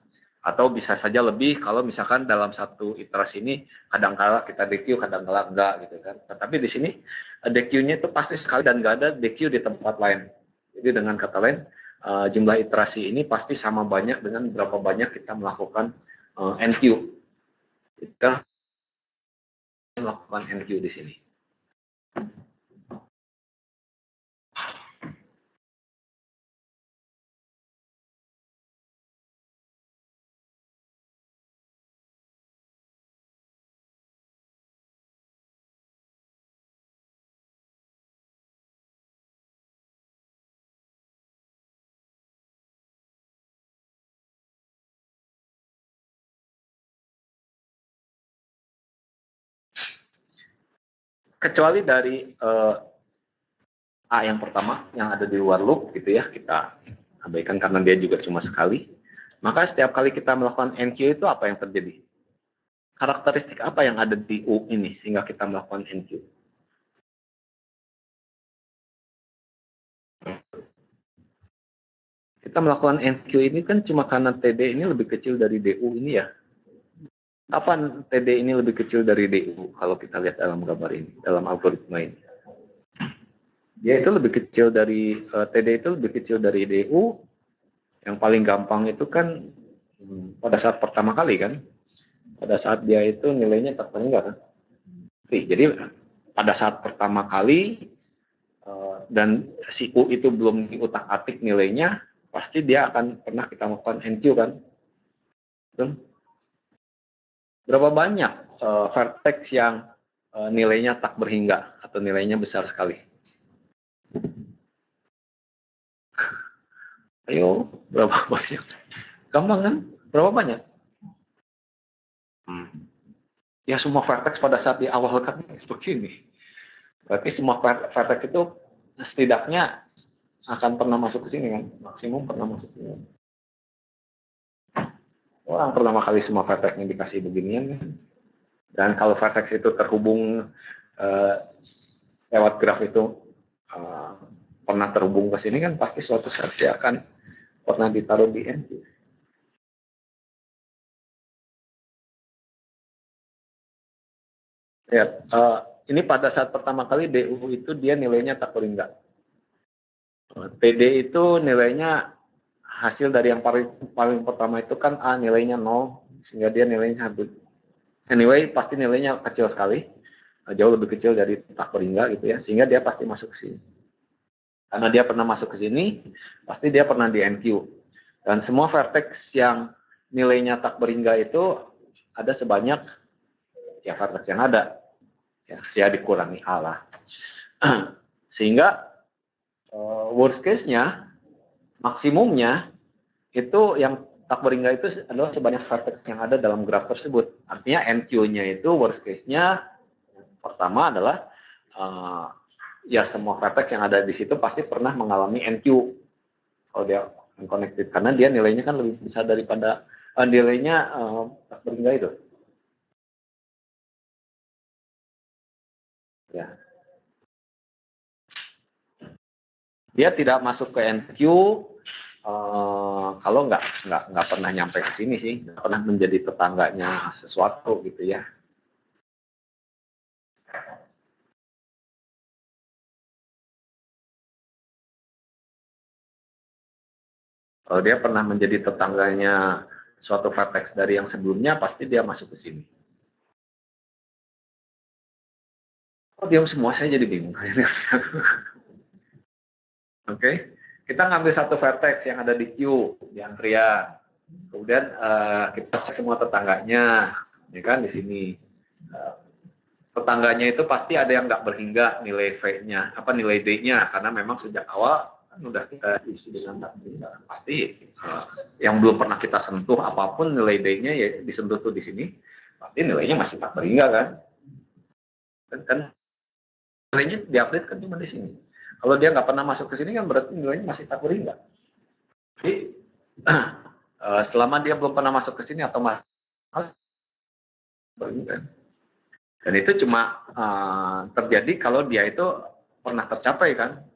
Atau bisa saja lebih kalau misalkan dalam satu iterasi ini kadang-kala kita DQ, kadang-kala enggak gitu kan. Tetapi di sini DQ-nya itu pasti sekali dan enggak ada DQ di tempat lain. Jadi dengan kata lain jumlah iterasi ini pasti sama banyak dengan berapa banyak kita melakukan NQ. Kita melakukan NQ di sini. Kecuali dari A yang pertama yang ada di luar loop gitu ya, kita abaikan karena dia juga cuma sekali. Maka setiap kali kita melakukan NQ itu apa yang terjadi? karakteristik apa yang ada di U ini sehingga kita melakukan NQ? Kita melakukan NQ ini kan cuma karena TD ini lebih kecil dari DU ini ya. Kapan TD ini lebih kecil dari DU kalau kita lihat dalam gambar ini, dalam algoritma ini? Dia itu lebih kecil dari TD itu lebih kecil dari DU. Yang paling gampang itu kan pada saat pertama kali kan. Pada saat dia itu nilainya tak enggak kan. Jadi pada saat pertama kali dan si U itu belum diutak-atik nilainya, pasti dia akan pernah kita lakukan NQ kan. Berapa banyak vertex yang nilainya tak berhingga atau nilainya besar sekali? Ayo, berapa banyak? Gampang kan? Berapa banyak? Ya semua vertex pada saat di awal kan begini. Berarti semua vertex itu setidaknya akan pernah masuk ke sini kan? Maksimum pernah masuk ke sini. Orang pertama kali semua vertexnya dikasih beginian kan? Dan kalau vertex itu terhubung lewat graf itu pernah terhubung ke sini kan pasti suatu saat dia akan pernah ditaruh di NQ. Ya, ini pada saat pertama kali DU itu dia nilainya tak beringat. PD itu nilainya hasil dari yang paling pertama itu kan A nilainya 0 sehingga dia nilainya habis. Anyway, pasti nilainya kecil sekali, jauh lebih kecil dari tak berhingga gitu ya, sehingga dia pasti masuk ke sini. Karena dia pernah masuk ke sini, pasti dia pernah di NQ. Dan semua vertex yang nilainya tak berhingga itu ada sebanyak ya vertex yang ada. Ya dikurangi A lah. Sehingga worst case-nya, maksimumnya itu yang tak berhingga itu adalah sebanyak vertex yang ada dalam graf tersebut. Artinya NQ-nya itu worst case-nya pertama adalah ya semua vertex yang ada di situ pasti pernah mengalami NQ kalau dia unconnected karena dia nilainya kan lebih besar daripada nilainya tak berhingga itu. Ya. Dia tidak masuk ke NQ kalau nggak pernah nyampe ke sini sih, nggak pernah menjadi tetangganya sesuatu gitu ya. Kalau dia pernah menjadi tetangganya suatu vertex dari yang sebelumnya, pasti dia masuk ke sini. Oh, diam semua, saya jadi bingung. Oke, kita ngambil satu vertex yang ada di Q, di antrian. Kemudian kita cek semua tetangganya, ya kan di sini. Tetangganya itu pasti ada yang nggak berhingga nilai V-nya, apa nilai D-nya, karena memang sejak awal kan udah kita isi dengan tak berhingga. Pasti yang belum pernah kita sentuh apapun nilai D-nya ya disentuh tuh di sini, pasti nilainya masih tak berhingga kan? Kan nilainya diupdate kan cuma di sini. Kalau dia nggak pernah masuk ke sini kan berarti nilainya masih tak berhingga. Jadi selama dia belum pernah masuk ke sini atau berhingga. Dan itu cuma terjadi kalau dia itu pernah tercapai kan,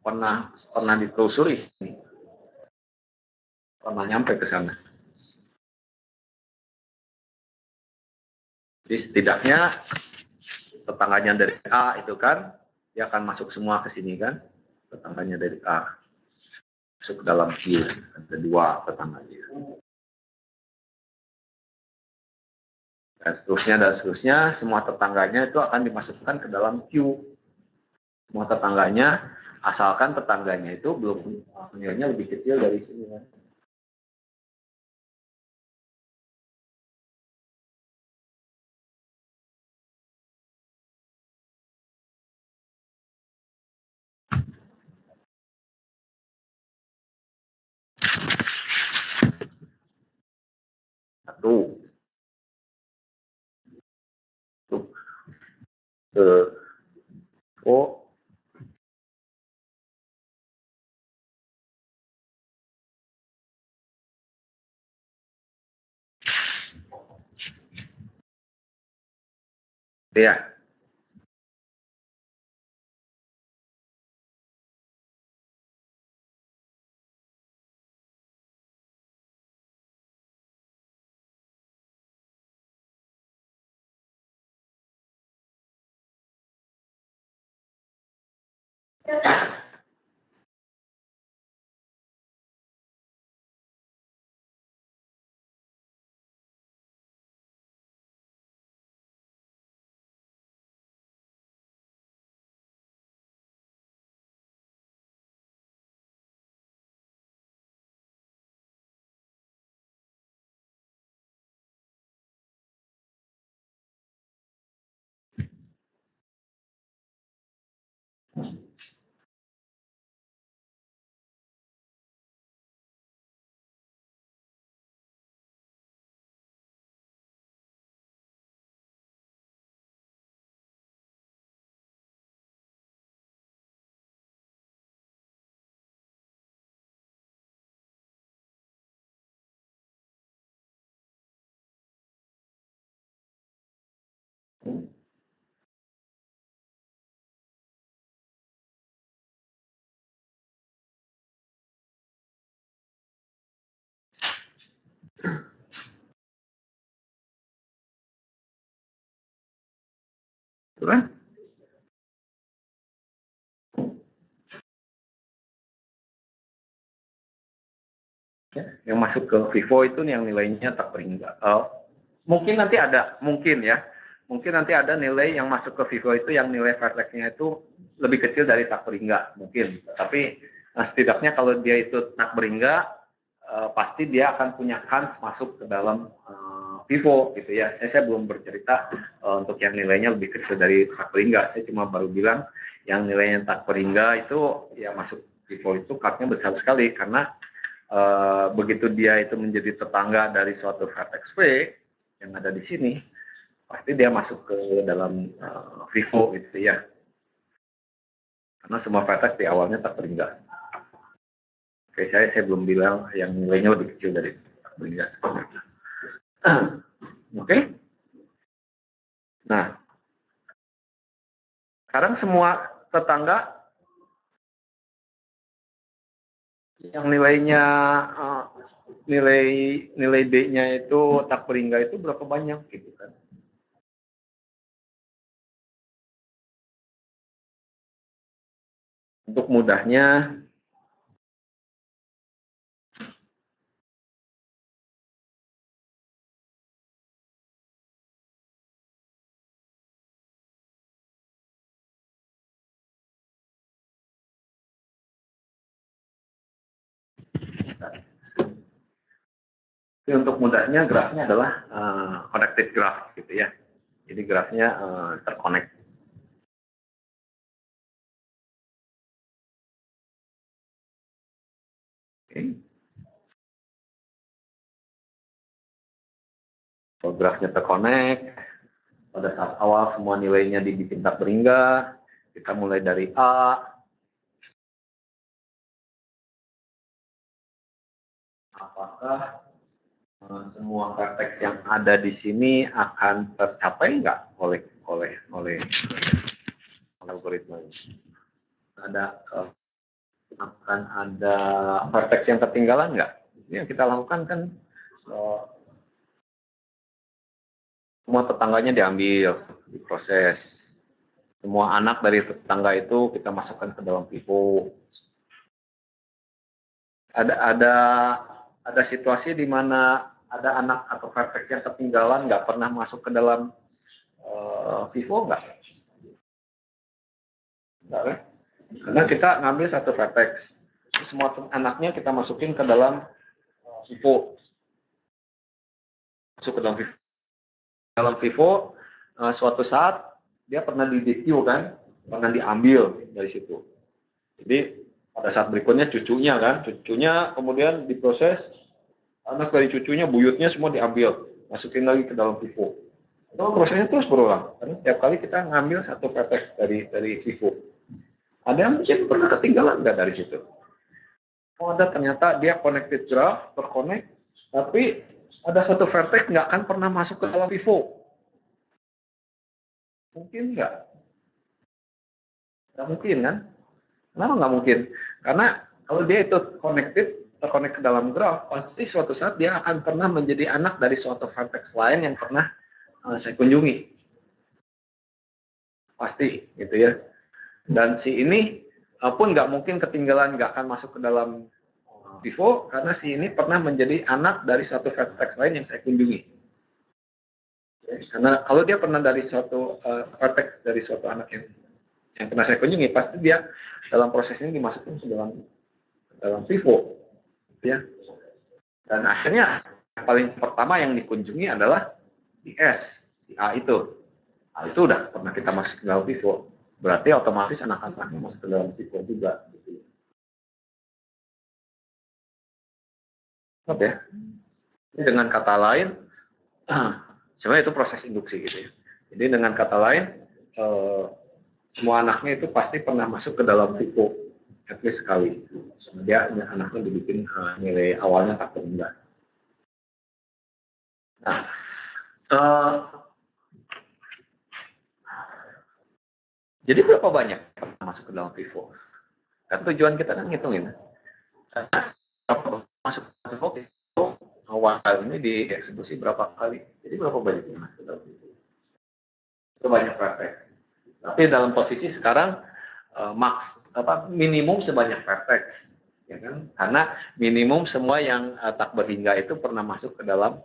pernah ditelusuri, pernah nyampe ke sana. Jadi setidaknya tetangganya dari A itu kan, dia akan masuk semua ke sini kan, tetangganya dari A masuk ke dalam Q, ada dua tetangganya. Dan seterusnya, semua tetangganya itu akan dimasukkan ke dalam Q. Semua tetangganya, asalkan tetangganya itu belum nilainya lebih kecil dari sini kan. Satu. Oh, Ya. Itu kan? Ya, yang masuk ke Vivo itu yang nilainya tak beringat. Mungkin nanti ada, mungkin ya, mungkin nanti ada nilai yang masuk ke Vivo itu yang nilai vertexnya itu lebih kecil dari tak beringga, mungkin. Tapi setidaknya kalau dia itu tak beringga, pasti dia akan punya kans masuk ke dalam Vivo gitu ya. Saya belum bercerita untuk yang nilainya lebih kecil dari tak beringga. Saya cuma baru bilang yang nilainya tak beringga itu ya masuk Vivo itu cardnya besar sekali karena begitu dia itu menjadi tetangga dari suatu vertex V yang ada di sini, pasti dia masuk ke dalam Vivo gitu ya. Karena semua vertex di awalnya tak beringga. Oke, saya belum bilang yang nilainya lebih kecil dari tak beringga sebenarnya. Oke. Nah, sekarang semua tetangga yang nilainya nilai B-nya itu tak beringga itu berapa banyak gitu kan? Untuk mudahnya untuk mudahnya grafnya adalah connected graph gitu ya. Jadi grafnya terkonek. Okay. Kalau grafnya terkonek, pada saat awal semua nilainya dibikin tak beringga, kita mulai dari A, apakah semua vertex yang ada di sini akan tercapai nggak oleh algoritma ini? Akan ada vertex yang ketinggalan nggak? Ini yang kita lakukan kan semua tetangganya diambil, diproses. Semua anak dari tetangga itu kita masukkan ke dalam Vivo. Ada situasi di mana ada anak atau vertex yang ketinggalan nggak pernah masuk ke dalam Vivo nggak? Nggak kan? Karena kita ngambil satu vertex, semua anaknya kita masukin ke dalam Vivo, masuk ke dalam Vivo. Dalam Vivo suatu saat dia pernah di DQ kan, pernah diambil dari situ. Jadi pada saat berikutnya cucunya kemudian diproses, anak dari cucunya buyutnya semua diambil, masukin lagi ke dalam Vivo. Itu prosesnya terus berulang, karena setiap kali kita ngambil satu vertex dari Vivo. Ada yang mungkin pernah ketinggalan nggak dari situ? Oh ada, ternyata dia connected graph, terconnect, tapi ada satu vertex nggak akan pernah masuk ke dalam Vivo. Mungkin nggak? Nggak mungkin kan? Kenapa nggak mungkin? Karena kalau dia itu terkonek ke dalam graph, pasti suatu saat dia akan pernah menjadi anak dari suatu vertex lain yang pernah saya kunjungi. Pasti, gitu ya. Dan si ini pun nggak mungkin ketinggalan, nggak akan masuk ke dalam Vivo, karena si ini pernah menjadi anak dari suatu vertex lain yang saya kunjungi. Karena kalau dia pernah dari suatu vertex dari suatu anak yang pernah saya kunjungi, pasti dia dalam proses ini dimasukkan ke dalam Vivo, ya. Dan akhirnya yang paling pertama yang dikunjungi adalah si S, si A itu. Nah, itu udah pernah kita masuk ke dalam Vivo, berarti otomatis anak-anaknya masuk ke dalam Vivo juga. Gitu. Oke. Jadi dengan kata lain, sebenarnya itu proses induksi gitu ya. Jadi dengan kata lain, semua anaknya itu pasti pernah masuk ke dalam Vivo at least sekali. Dia anaknya dibikin nilai awalnya tak rendah. Nah, jadi berapa banyak yang masuk ke dalam Vivo? Kan tujuan kita kan ngitungin. Masuk ke Vivo awal ini dieksekusi berapa kali? Jadi berapa banyak yang masuk ke dalam Vivo? Itu banyak vertex. Tapi dalam posisi sekarang minimum sebanyak vertex, ya kan? Karena minimum semua yang tak berhingga itu pernah masuk ke dalam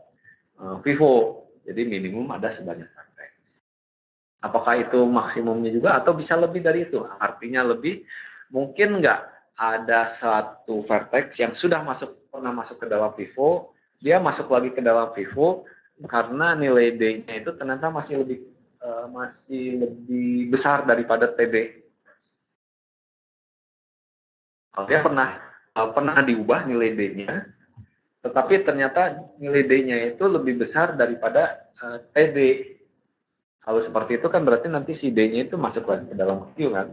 Vivo. Jadi minimum ada sebanyak vertex. Apakah itu maksimumnya juga atau bisa lebih dari itu? Artinya lebih, mungkin nggak ada satu vertex yang sudah pernah masuk ke dalam Vivo, dia masuk lagi ke dalam Vivo karena nilai D-nya itu ternyata masih lebih besar daripada TD. Kalau dia pernah diubah nilai D-nya, tetapi ternyata nilai D-nya itu lebih besar daripada TD. Kalau seperti itu kan berarti nanti si D-nya itu masuk lagi ke dalam Q kan?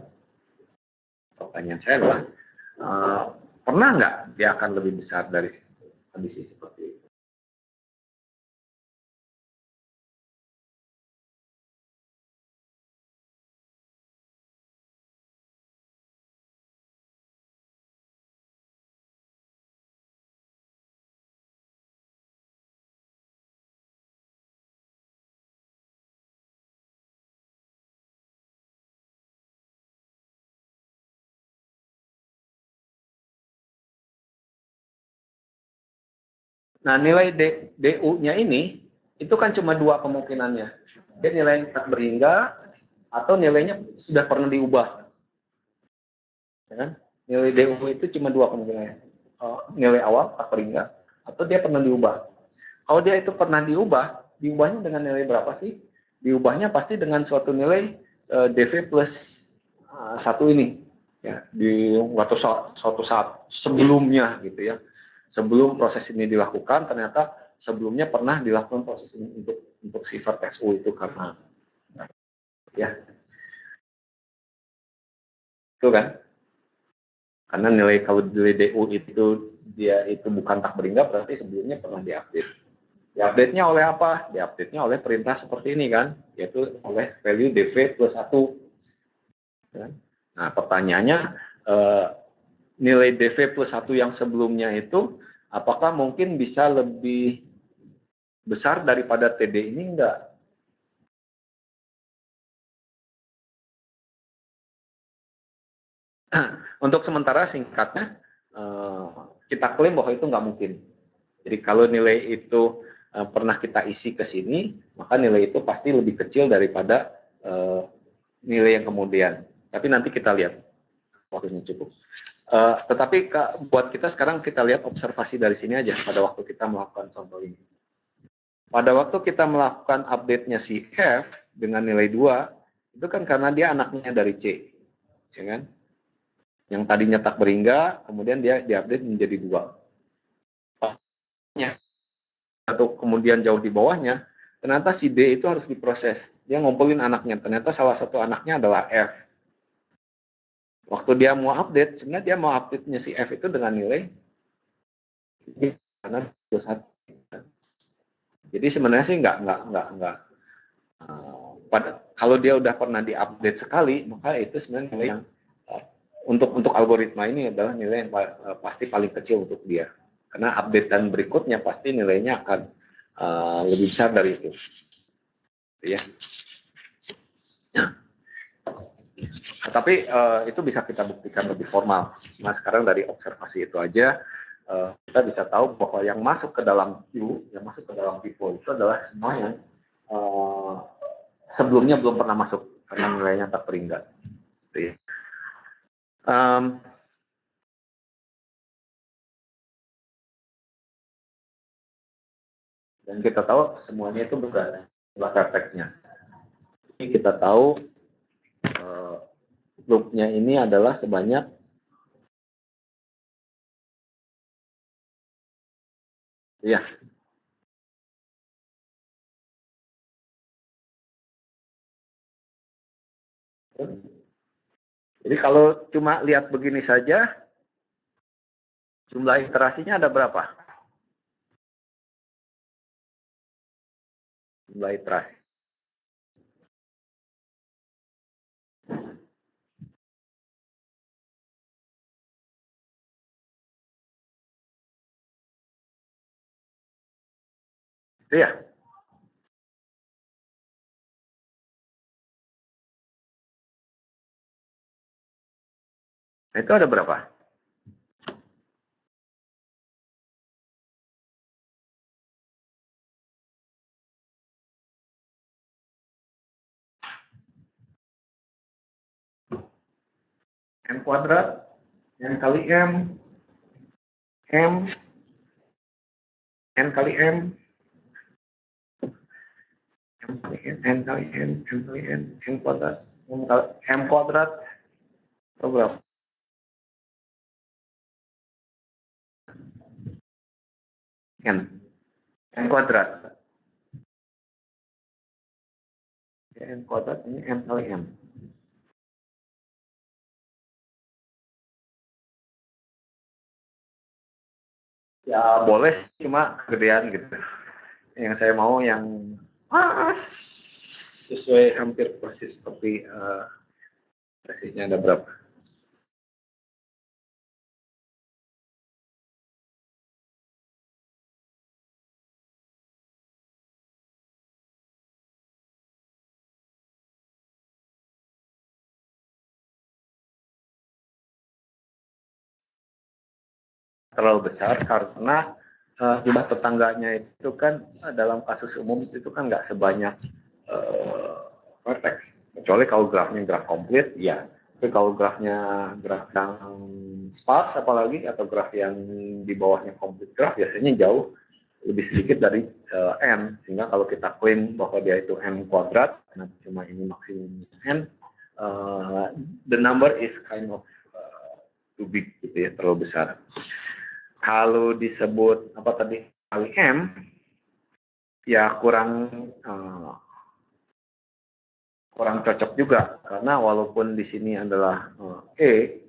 Pertanyaan saya adalah, pernah nggak dia akan lebih besar dari kondisi seperti itu? Nah, nilai DU-nya ini, itu kan cuma dua kemungkinannya. Dia nilai tak berhingga, atau nilainya sudah pernah diubah. Ya kan? Nilai DU itu cuma dua kemungkinannya. Nilai awal tak berhingga, atau dia pernah diubah. Kalau dia itu pernah diubahnya dengan nilai berapa sih? Diubahnya pasti dengan suatu nilai DV plus 1 ini. Ya, di suatu saat sebelumnya gitu ya. Sebelum proses ini dilakukan, ternyata sebelumnya pernah dilakukan proses ini untuk si vertex U itu karena ya itu kan, karena kalau nilai DU itu dia itu bukan tak berhingga, berarti sebelumnya pernah diupdate. Diupdate-nya oleh apa? Diupdate-nya oleh perintah seperti ini kan, yaitu oleh value DV plus 1. Nah, pertanyaannya, nilai DV plus 1 yang sebelumnya itu apakah mungkin bisa lebih besar daripada TD ini? Enggak. Untuk sementara singkatnya, kita klaim bahwa itu nggak mungkin. Jadi kalau nilai itu pernah kita isi ke sini, maka nilai itu pasti lebih kecil daripada nilai yang kemudian. Tapi nanti kita lihat waktunya cukup. Tetapi buat kita sekarang kita lihat observasi dari sini aja pada waktu kita melakukan contoh ini. Pada waktu kita melakukan update-nya si F dengan nilai 2, itu kan karena dia anaknya dari C. Ya kan? Yang tadinya tak berhingga, kemudian dia diupdate menjadi 2. Atau kemudian jauh di bawahnya, ternyata si D itu harus diproses. Dia ngumpulin anaknya, ternyata salah satu anaknya adalah F. Waktu dia mau update, sebenarnya dia mau update-nya si F itu dengan nilai karena 21. Jadi sebenarnya sih nggak kalau dia udah pernah diupdate sekali, maka itu sebenarnya nilai yang untuk algoritma ini adalah nilai yang pasti paling kecil untuk dia. Karena update dan berikutnya pasti nilainya akan lebih besar dari itu. Ya. Nah, tapi itu bisa kita buktikan lebih formal. Nah, sekarang dari observasi itu aja kita bisa tahu bahwa yang masuk ke dalam view, yang masuk ke dalam pipo itu adalah semua yang sebelumnya belum pernah masuk karena nilainya tak peringkat. Ya. Dan kita tahu semuanya itu berada vertexnya. Ini kita tahu loopnya ini adalah sebanyak ya. Jadi kalau cuma lihat begini saja, jumlah iterasinya ada berapa? Jumlah iterasi. Iya. Nah, itu ada berapa? M kuadrat, N kali M, N kali M, M kali N, N kali N, M kali N, M kuadrat, M kuadrat, itu berapa? N kuadrat. N kuadrat ini M kali M. Ya boleh, cuma kegedean gitu. Yang saya mau yang sesuai hampir persis seperti persisnya ada berapa. Terlalu besar karena jumlah tetangganya itu kan dalam kasus umum itu kan nggak sebanyak vertex. Kecuali kalau grafnya graf komplit, ya. Tapi kalau grafnya graf yang sparse apalagi atau graf yang di bawahnya komplit graf biasanya jauh lebih sedikit dari n, sehingga kalau kita klaim bahwa dia itu n kuadrat, karena cuma ini maksimum n, the number is kind of too big gitu ya, terlalu besar. Kalau disebut apa tadi kali M, ya kurang cocok juga karena walaupun di sini adalah E,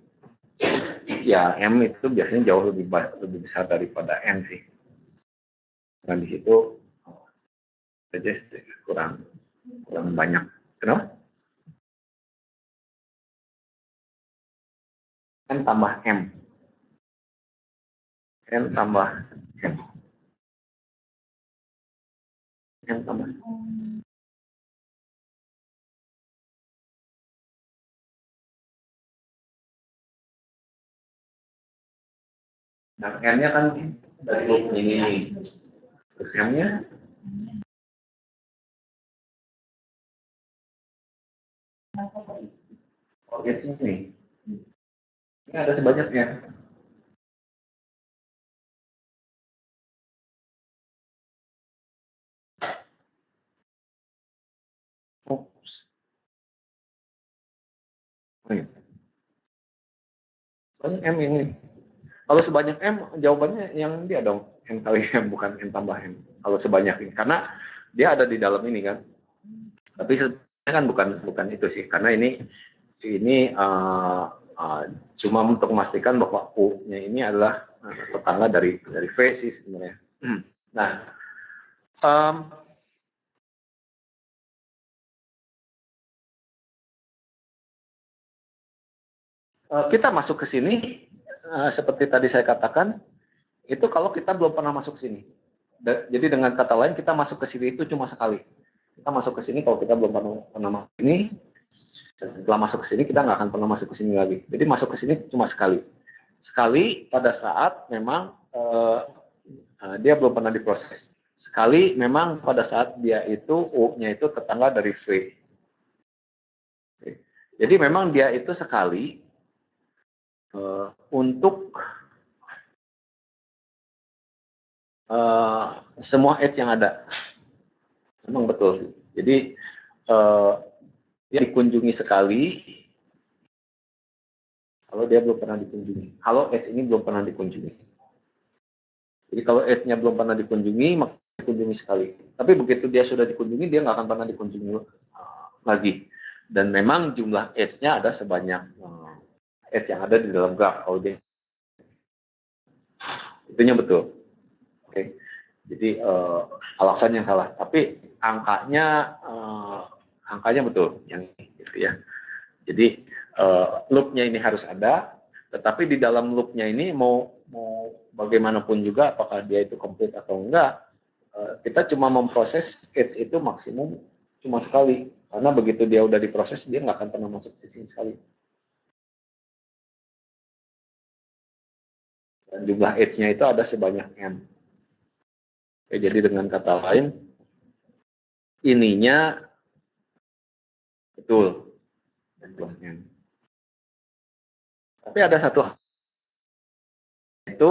ya M itu biasanya jauh lebih besar daripada N sih. Dan di situ saja kurang banyak. Kenapa? N tambah M. N tambah M. N tambah M. Nah, N-nya kan dari loop ini. Terus M-nya target sini. Ini ada sebanyaknya. Oops. Banyak M ini. Kalau sebanyak M, jawabannya yang dia dong. N kali M, bukan N tambah M. Kalau sebanyak ini. Karena dia ada di dalam ini kan. Tapi sebenarnya kan bukan itu sih. Karena ini cuma untuk memastikan bahwa U-nya ini adalah tetangga dari V sih sebenarnya. Nah, Kita masuk ke sini, seperti tadi saya katakan, itu kalau kita belum pernah masuk ke sini. Jadi dengan kata lain, kita masuk ke sini itu cuma sekali. Kita masuk ke sini kalau kita belum pernah masuk ini, setelah masuk ke sini kita nggak akan pernah masuk ke sini lagi. Jadi masuk ke sini cuma sekali. Sekali pada saat memang dia belum pernah diproses. Sekali memang pada saat dia itu U-nya itu tetangga dari V. Jadi memang dia itu sekali untuk semua edge yang ada. Memang betul sih. Jadi dia dikunjungi sekali kalau dia belum pernah dikunjungi. Kalau edge ini belum pernah dikunjungi. Jadi kalau edge-nya belum pernah dikunjungi, maka dikunjungi sekali. Tapi begitu dia sudah dikunjungi, dia nggak akan pernah dikunjungi lagi. Dan memang jumlah edge-nya ada sebanyak edge yang ada di dalam graf. Kalau dia itunya betul. Oke. Jadi alasannya salah. Tapi angkanya betul yang gitu ya. Jadi loop-nya ini harus ada, tetapi di dalam loop-nya ini mau bagaimanapun juga, apakah dia itu komplit atau enggak, kita cuma memproses edge itu maksimum cuma sekali. Karena begitu dia udah diproses, dia nggak akan pernah masuk ke sini sekali. Dan jumlah edge-nya itu ada sebanyak n. Oke, jadi dengan kata lain, ininya betul n plus n. Tapi ada satu hal, itu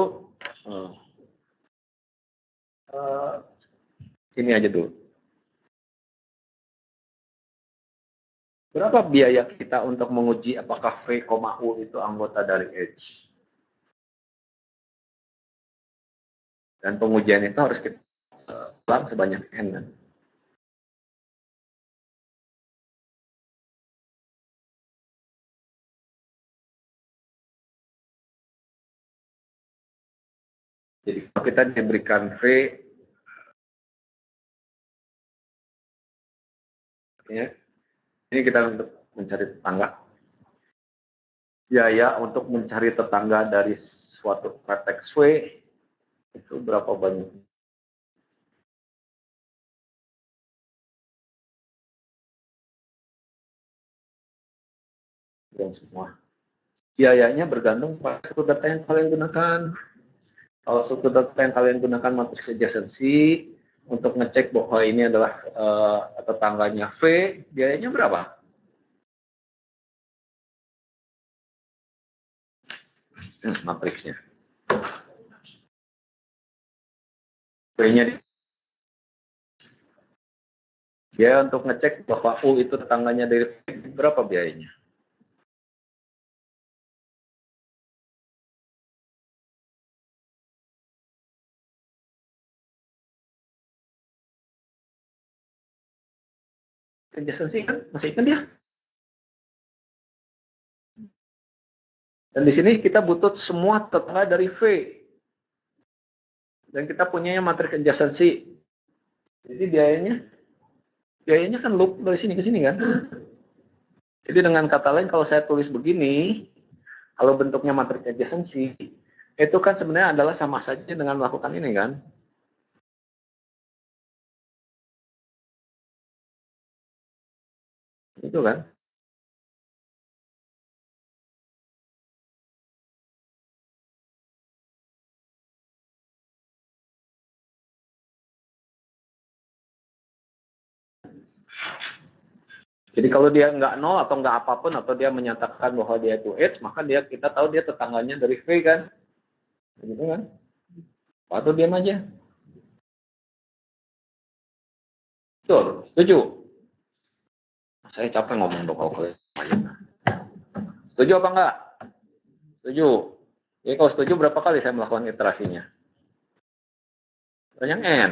ini aja dulu. Berapa biaya kita untuk menguji apakah V, U itu anggota dari H? Dan pengujian itu harus kita ulang sebanyak N. Kan? Jadi kalau kita diberikan V, ya, ini kita untuk mencari tetangga. Biaya untuk mencari tetangga dari suatu vertex V itu berapa banyak? Yang semua. Biayanya bergantung pada struktur data yang kalian gunakan. Kalau struktur data yang kalian gunakan matriks adjacency untuk ngecek bahwa ini adalah tetangganya V, biayanya berapa? Matriksnya. V-nya biaya untuk ngecek bahwa U itu tetangganya dari V, berapa biayanya? Adjacency kan, masih ingat dia? Dan di sini kita butuh semua tetangga dari V. Dan kita punyanya matriks adjacency. Jadi biayanya kan loop dari sini ke sini kan. Jadi dengan kata lain kalau saya tulis begini, kalau bentuknya matriks adjacency, itu kan sebenarnya adalah sama saja dengan melakukan ini kan. Itu kan. Jadi kalau dia nggak nol atau nggak apapun atau dia menyatakan bahwa dia itu edge, maka kita tahu dia tetangganya dari V kan, gitu kan? Atau diam aja. Betul, setuju. Saya capek ngomong dong kalau kalian. Setuju apa enggak? Setuju. Jadi kalau setuju berapa kali saya melakukan iterasinya? Banyak N.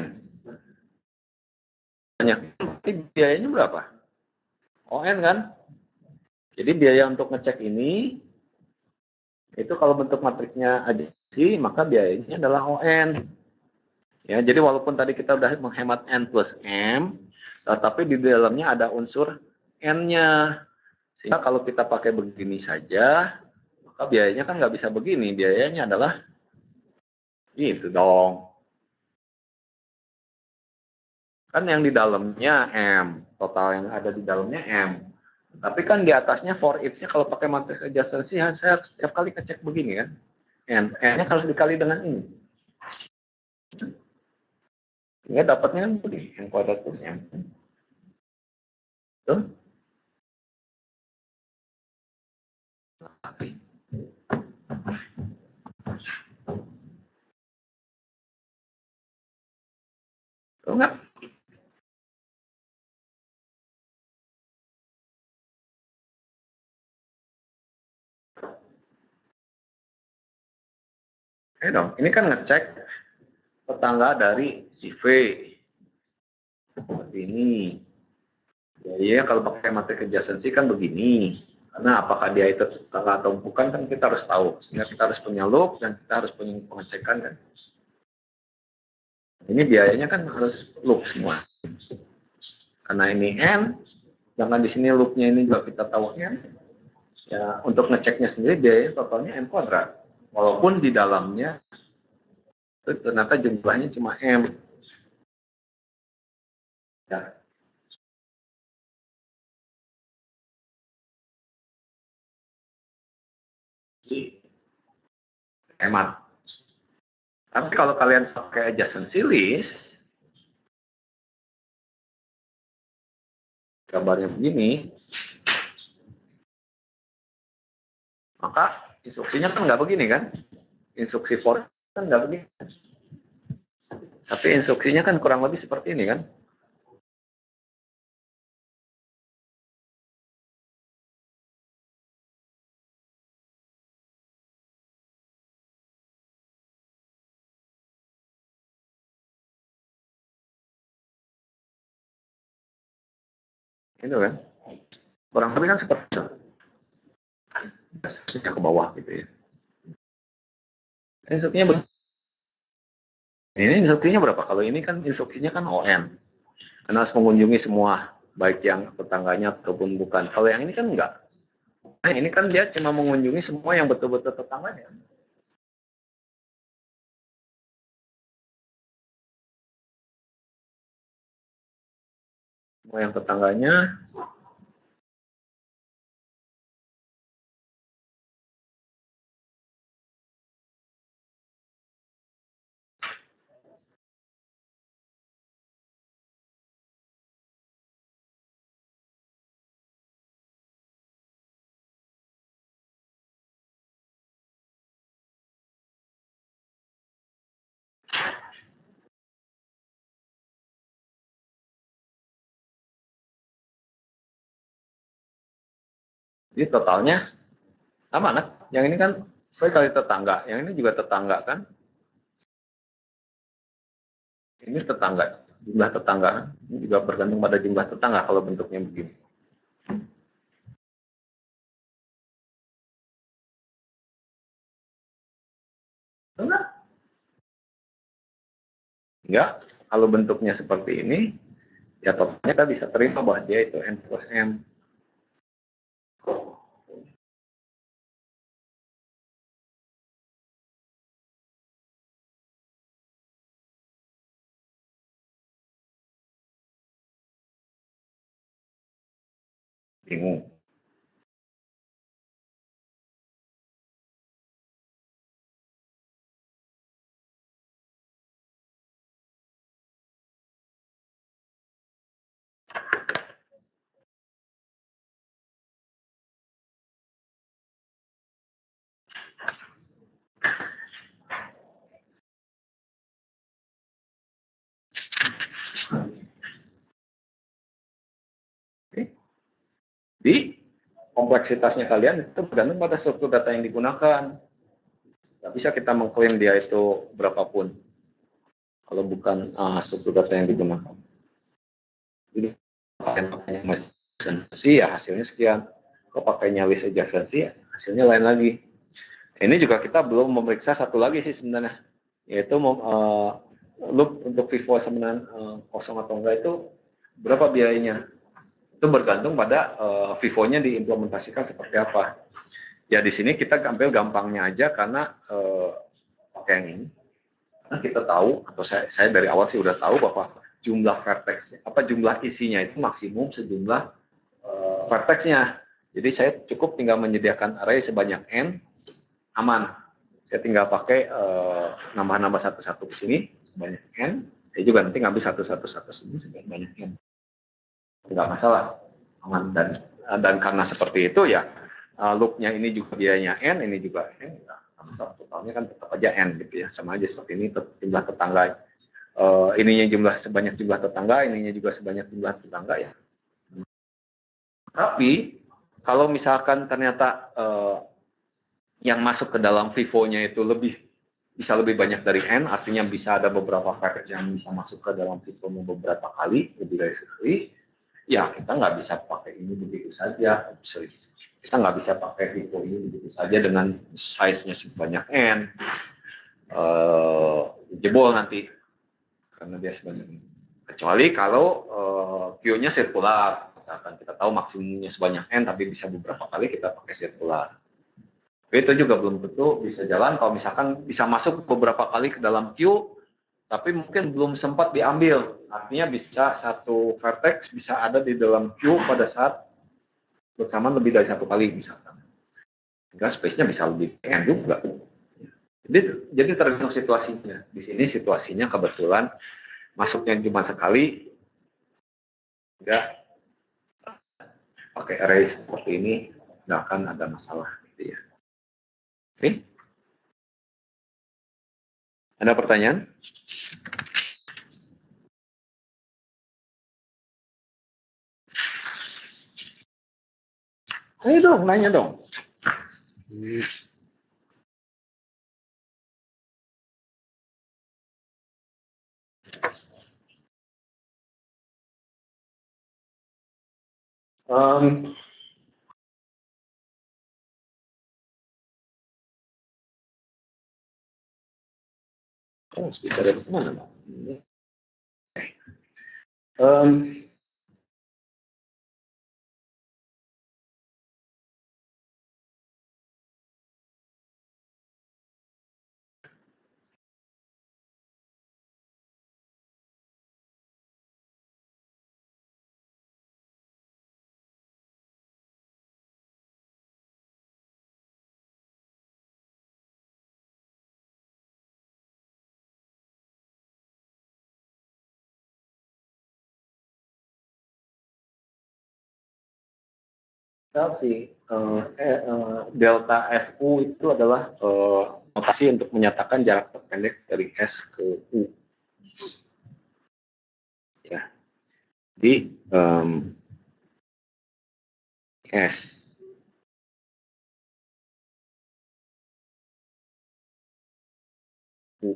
Banyak. Tapi biayanya berapa? ON kan? Jadi biaya untuk ngecek ini, itu kalau bentuk matriksnya aja sih, maka biayanya adalah ON. Ya, jadi walaupun tadi kita udah menghemat N plus M, tetapi di dalamnya ada unsur N-nya. Sehingga kalau kita pakai begini saja, maka biayanya kan nggak bisa begini, biayanya adalah itu dong. Kan yang di dalamnya M, total yang ada di dalamnya M. Tapi kan di atasnya for each-nya kalau pakai matriks adjacency, saya harus setiap kali ngecek begini kan. N-nya harus dikali dengan ini. Sehingga dapatnya kan begini, N kuadrat plus M. Tuh. Tuh enggak? Oke dong, ini kan ngecek tetangga dari si V. Seperti ini. Ya, kalau pakai matriks adjacency kan begini. Karena apakah dia itu tetangga atau bukan kan kita harus tahu. Sehingga kita harus punya loop dan kita harus punya pengecekan kan. Ini biayanya kan harus loop semua. Karena ini N, sedangkan di sini loopnya ini juga kita tahu N. Ya, untuk ngeceknya sendiri biaya totalnya N kuadrat. Walaupun di dalamnya itu ternyata jumlahnya cuma M. Ya. Jadi, hemat. Tapi kalau kalian pakai adjacency list, gambarnya begini, maka instruksinya kan nggak begini kan? Instruksi for kan nggak begini. Tapi instruksinya kan kurang lebih seperti ini kan? Itu kan? Kurang lebih kan seperti itu. Instruksinya ke bawah gitu ya. Instruksinya berapa? Ini instruksinya berapa? Kalau ini kan instruksinya kan ON. Karena harus mengunjungi semua, baik yang tetangganya ataupun bukan. Kalau yang ini kan enggak. Nah, ini kan dia cuma mengunjungi semua yang betul-betul tetangganya. Semua yang tetangganya. Jadi totalnya sama kan? Yang ini kan sesuai kali tetangga. Yang ini juga tetangga kan? Ini tetangga. Jumlah tetangga. Ini juga bergantung pada jumlah tetangga kalau bentuknya begini. Enggak. Enggak. Kalau bentuknya seperti ini, ya totalnya kita bisa terima bahwa dia itu N plus M. Bingung. Jadi kompleksitasnya kalian itu bergantung pada struktur data yang digunakan. Tidak bisa kita mengklaim dia itu berapapun kalau bukan struktur data yang digunakan. Jadi kalian pakainya adjacency ya hasilnya sekian. Kalau pakainya list adjacency ya hasilnya lain lagi. Ini juga kita belum memeriksa satu lagi sih sebenarnya, yaitu loop untuk Vivo 9 kosong atau enggak itu berapa biayanya. Itu bergantung pada Vivo-nya diimplementasikan seperti apa. Ya di sini kita ambil gampangnya aja karena pakai yang ini. Karena kita tahu, atau saya dari awal sih udah tahu bahwa jumlah vertexnya, jumlah isinya itu maksimum sejumlah vertexnya. Jadi saya cukup tinggal menyediakan array sebanyak n, aman. Saya tinggal pakai nambah-nambah satu-satu ke sini sebanyak n. Saya juga nanti ngambil satu-satu sini sebanyak n. Nggak masalah, aman. Dan karena seperti itu ya, loopnya ini juga biayanya n, ini juga n, masalah, totalnya kan tetap aja n gitu ya, sama aja seperti ini jumlah tetangga, ininya sebanyak jumlah tetangga, ininya juga sebanyak jumlah tetangga ya. Tapi kalau misalkan ternyata yang masuk ke dalam Vivo-nya itu bisa lebih banyak dari n, artinya bisa ada beberapa paket yang bisa masuk ke dalam Vivo-nya beberapa kali, lebih dari sekali. Ya, kita nggak bisa pakai ini begitu saja. Kita nggak bisa pakai Vivo ini begitu saja dengan size-nya sebanyak n. Jebol nanti. Karena dia sebanyak ini. Kecuali kalau Q-nya sirkular. Misalkan kita tahu maksimumnya sebanyak n, tapi bisa beberapa kali kita pakai sirkular. Tapi itu juga belum tentu bisa jalan kalau misalkan bisa masuk beberapa kali ke dalam Q, tapi mungkin belum sempat diambil. Artinya bisa satu vertex bisa ada di dalam queue pada saat bersamaan lebih dari satu kali misalkan. Sehingga space-nya bisa lebih pengen juga. Jadi tergantung situasinya. Di sini situasinya kebetulan masuknya cuma sekali, enggak pakai array seperti ini, nggak akan ada masalah gitu ya. Oke? Ada pertanyaan? Ayo dong, nanya dong. Bicara dari mana, Pak? Si delta SU itu adalah notasi untuk menyatakan jarak terpendek dari S ke U. Ya, jadi S U,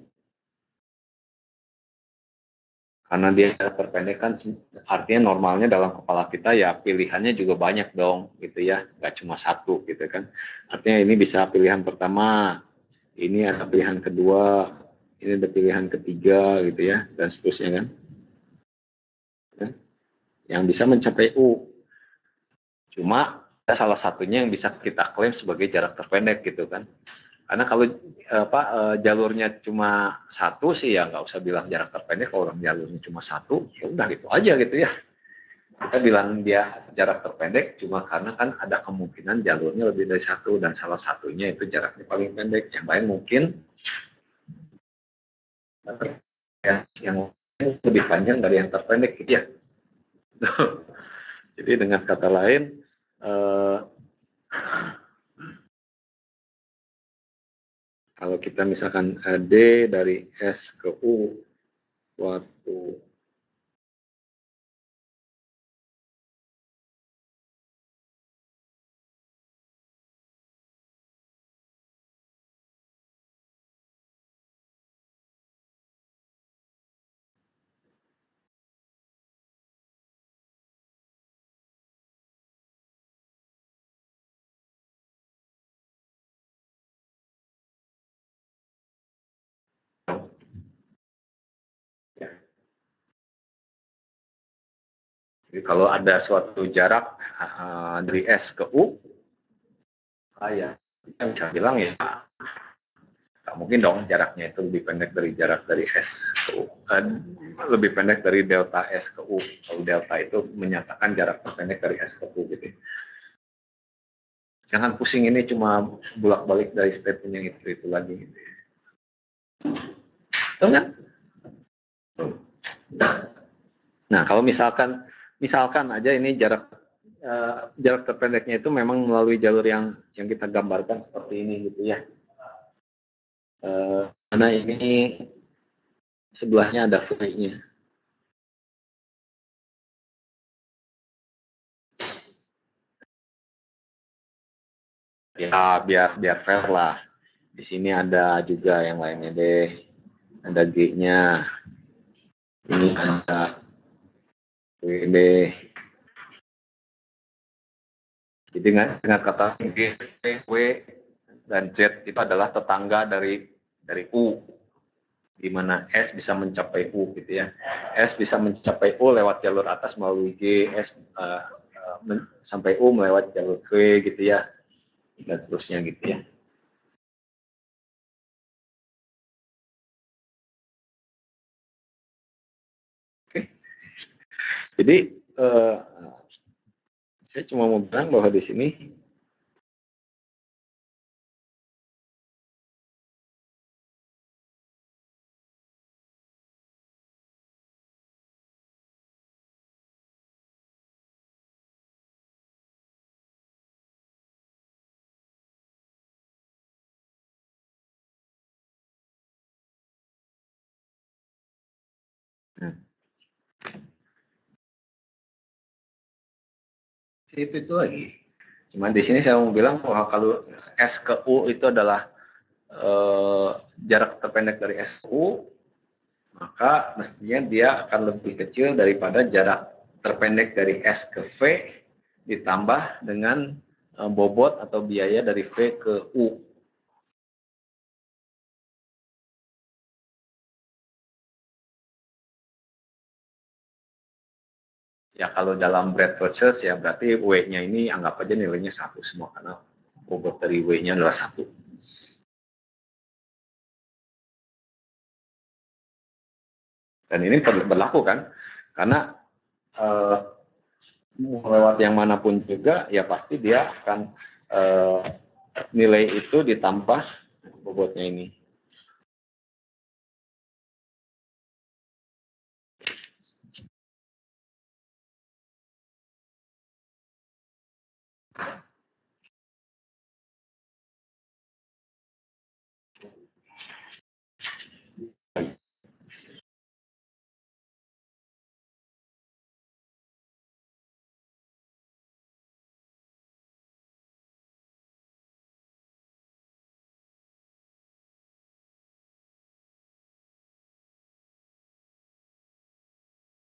karena dia terpendek kan artinya normalnya dalam kepala kita ya pilihannya juga banyak dong gitu ya, nggak cuma satu gitu kan. Artinya ini bisa pilihan pertama, ini ada pilihan kedua, ini ada pilihan ketiga gitu ya, dan seterusnya kan. Yang bisa mencapai U. Cuma ada salah satunya yang bisa kita klaim sebagai jarak terpendek gitu kan. Karena kalau jalurnya cuma satu sih ya nggak usah bilang jarak terpendek. Kalau orang jalurnya cuma satu ya udah gitu aja gitu ya. Kita bilang dia jarak terpendek cuma karena kan ada kemungkinan jalurnya lebih dari satu dan salah satunya itu jaraknya paling pendek. Yang lain mungkin yang lebih panjang dari yang terpendek gitu ya. Jadi dengan kata lain kalau kita misalkan D dari S ke U suatu ya. Jadi kalau ada suatu jarak dari S ke U, ya Kita bisa bilang ya, nggak mungkin dong jaraknya itu lebih pendek dari jarak dari S ke U. Lebih pendek dari delta S ke U. Kalau delta itu menyatakan jarak terpendek dari S ke U gitu. Jangan pusing, ini cuma bolak-balik dari statement yang itu lagi gitu. Tahu nggak? Nah, kalau misalkan aja ini jarak terpendeknya itu memang melalui jalur yang kita gambarkan seperti ini gitu ya. Karena ini sebelahnya ada V-nya. Ya, biar fair lah. Di sini ada juga yang lainnya deh. Ada G-nya. Ini ada WB. Jadi dengan kata G, W, dan Z itu adalah tetangga dari U, di mana S bisa mencapai U gitu ya. S bisa mencapai U lewat jalur atas melalui G, S sampai U melewati jalur V gitu ya, dan seterusnya gitu ya. Oke. Jadi saya cuma mau bilang bahwa di sini itu lagi. Cuman di sini saya mau bilang bahwa kalau S ke U itu adalah jarak terpendek dari S ke U, maka mestinya dia akan lebih kecil daripada jarak terpendek dari S ke V ditambah dengan bobot atau biaya dari V ke U. Ya kalau dalam Bradford search ya berarti W-nya ini anggap aja nilainya 1 semua karena bobot dari W-nya adalah 1. Dan ini berlaku kan, karena lewat yang manapun juga ya pasti dia akan nilai itu ditambah bobotnya ini.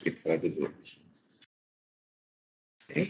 Gitu aja dulu. Oke.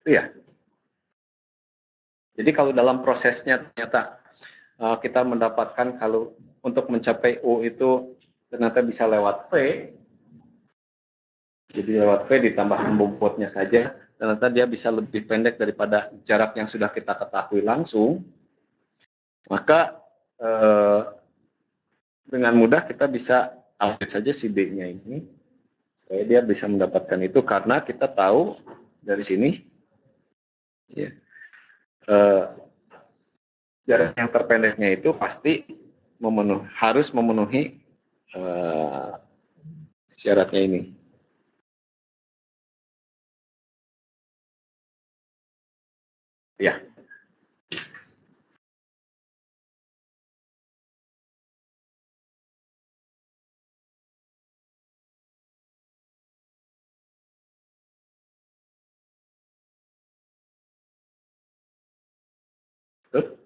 ya. Jadi kalau dalam prosesnya ternyata kita mendapatkan kalau untuk mencapai U itu ternyata bisa lewat V, jadi lewat V ditambah bobotnya saja, ternyata dia bisa lebih pendek daripada jarak yang sudah kita ketahui langsung, maka dengan mudah kita bisa update saja si D-nya ini, supaya dia bisa mendapatkan itu karena kita tahu dari sini, ya, jarak yang terpendeknya itu pasti harus memenuhi syaratnya ini. Ya. Betul?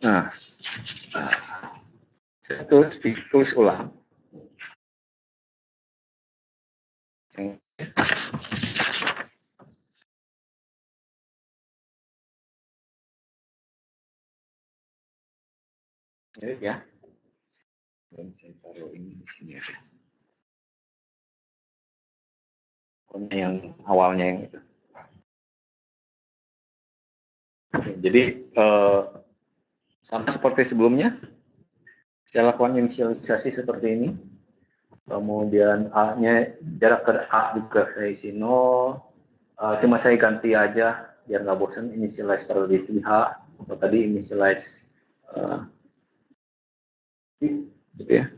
Nah, saya tulis ulang. Ini ya. Dan saya taruh ini di sini ya. Pokoknya yang awalnya yang itu. Jadi sama seperti sebelumnya, saya lakukan inisialisasi seperti ini. Kemudian A-nya, jarak ke A juga saya isi 0. Cuma saya ganti aja biar nggak bosan, initialize probability H. Atau tadi initialize gitu ya.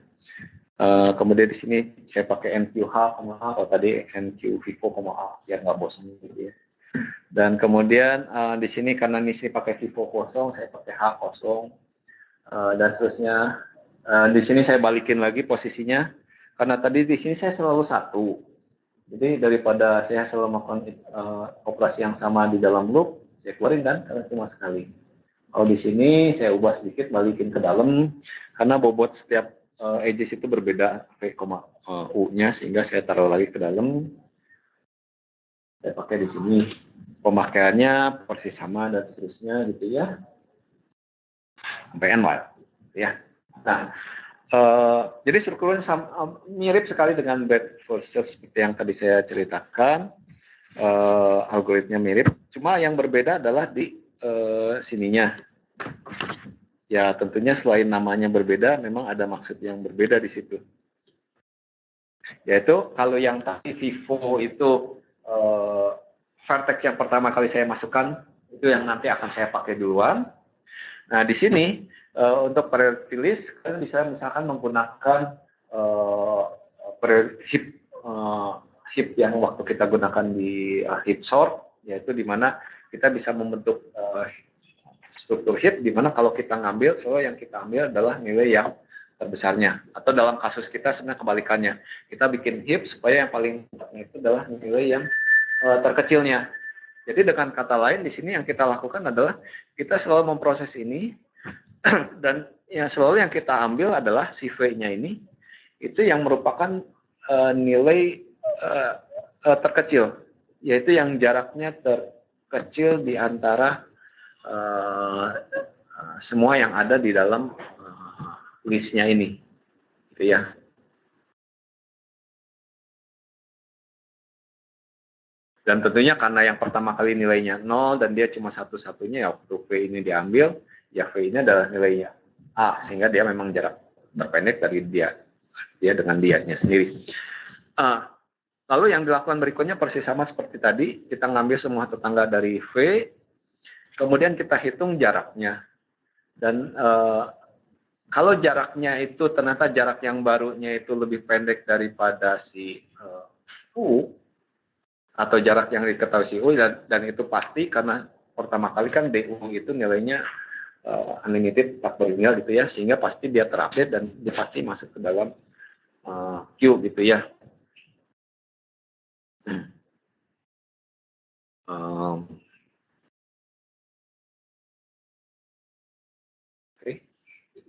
Kemudian di sini saya pakai NQH, atau tadi NQ Vivo, A biar nggak bosan gitu ya. Dan kemudian di sini karena di sini pakai Vivo kosong, saya pakai H kosong, dan seterusnya. Di sini saya balikin lagi posisinya, karena tadi di sini saya selalu 1. Jadi daripada saya selalu melakukan operasi yang sama di dalam loop, saya keluarin kan, karena cuma sekali. Kalau di sini saya ubah sedikit, balikin ke dalam, karena bobot setiap edges itu berbeda V, U-nya, sehingga saya taruh lagi ke dalam. Saya pakai di sini. Pemakaiannya persis sama dan seterusnya gitu ya. Sampai N ya. Nah, jadi strukturnya mirip sekali dengan bed versus seperti yang tadi saya ceritakan. Algoritmnya mirip, cuma yang berbeda adalah di sininya. Ya tentunya selain namanya berbeda, memang ada maksud yang berbeda di situ. Yaitu kalau yang tadi Vivo itu vertex yang pertama kali saya masukkan, itu yang nanti akan saya pakai duluan. Nah di sini untuk priority list, kalian bisa misalkan menggunakan heap yang waktu kita gunakan di heap sort, yaitu di mana kita bisa membentuk struktur heap, di mana kalau kita ngambil, selalu yang kita ambil adalah nilai yang terbesarnya. Atau dalam kasus kita sebenarnya kebalikannya, kita bikin heap supaya yang paling besarnya itu adalah nilai yang terkecilnya. Jadi dengan kata lain di sini yang kita lakukan adalah kita selalu memproses ini dan yang selalu yang kita ambil adalah si V-nya ini, itu yang merupakan nilai terkecil, yaitu yang jaraknya terkecil di antara semua yang ada di dalam listnya ini, gitu ya. Dan tentunya karena yang pertama kali nilainya 0 dan dia cuma satu-satunya, ya waktu V ini diambil, ya V ini adalah nilainya A, sehingga dia memang jarak terpendek dari dia dengan dianya sendiri. Lalu yang dilakukan berikutnya persis sama seperti tadi, kita ngambil semua tetangga dari V, kemudian kita hitung jaraknya. Dan kalau jaraknya itu ternyata jarak yang barunya itu lebih pendek daripada si U, atau jarak yang diketahui si U, dan itu pasti karena pertama kali kan DU itu nilainya unlimited faktorial gitu ya, sehingga pasti dia terupdate dan dia pasti masuk ke dalam Q gitu ya.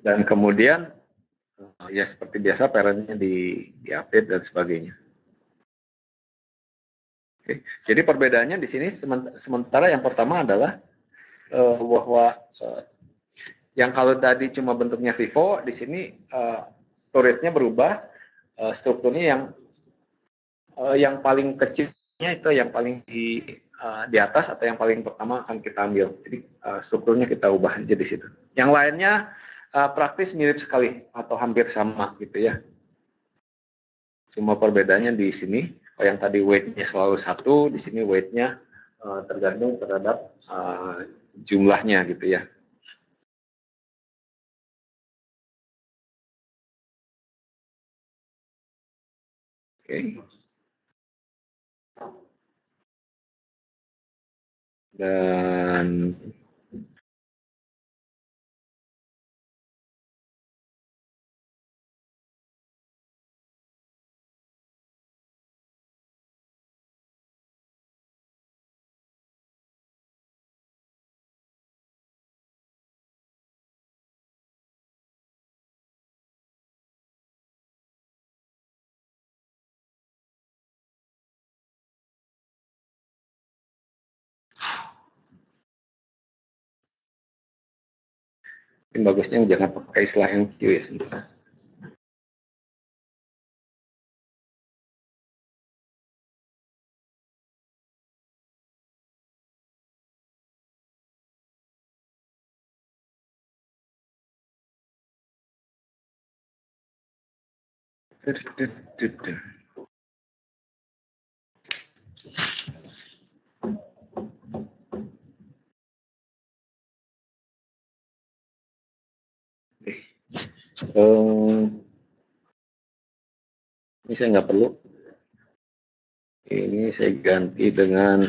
Dan kemudian ya seperti biasa parentnya di-update dan sebagainya. Oke. Jadi perbedaannya di sini sementara yang pertama adalah bahwa yang kalau tadi cuma bentuknya Vivo, di sini storage-nya berubah, strukturnya yang paling kecilnya itu yang paling di atas atau yang paling pertama akan kita ambil. Jadi strukturnya kita ubah aja di situ. Yang lainnya praktis mirip sekali atau hampir sama gitu ya. Cuma perbedaannya di sini. Kalau yang tadi weight-nya selalu 1, di sini weight-nya tergantung terhadap jumlahnya gitu ya. Oke. Dan bagusnya jangan pakai istilah MQ ya sebentar. Ini saya nggak perlu. Ini saya ganti dengan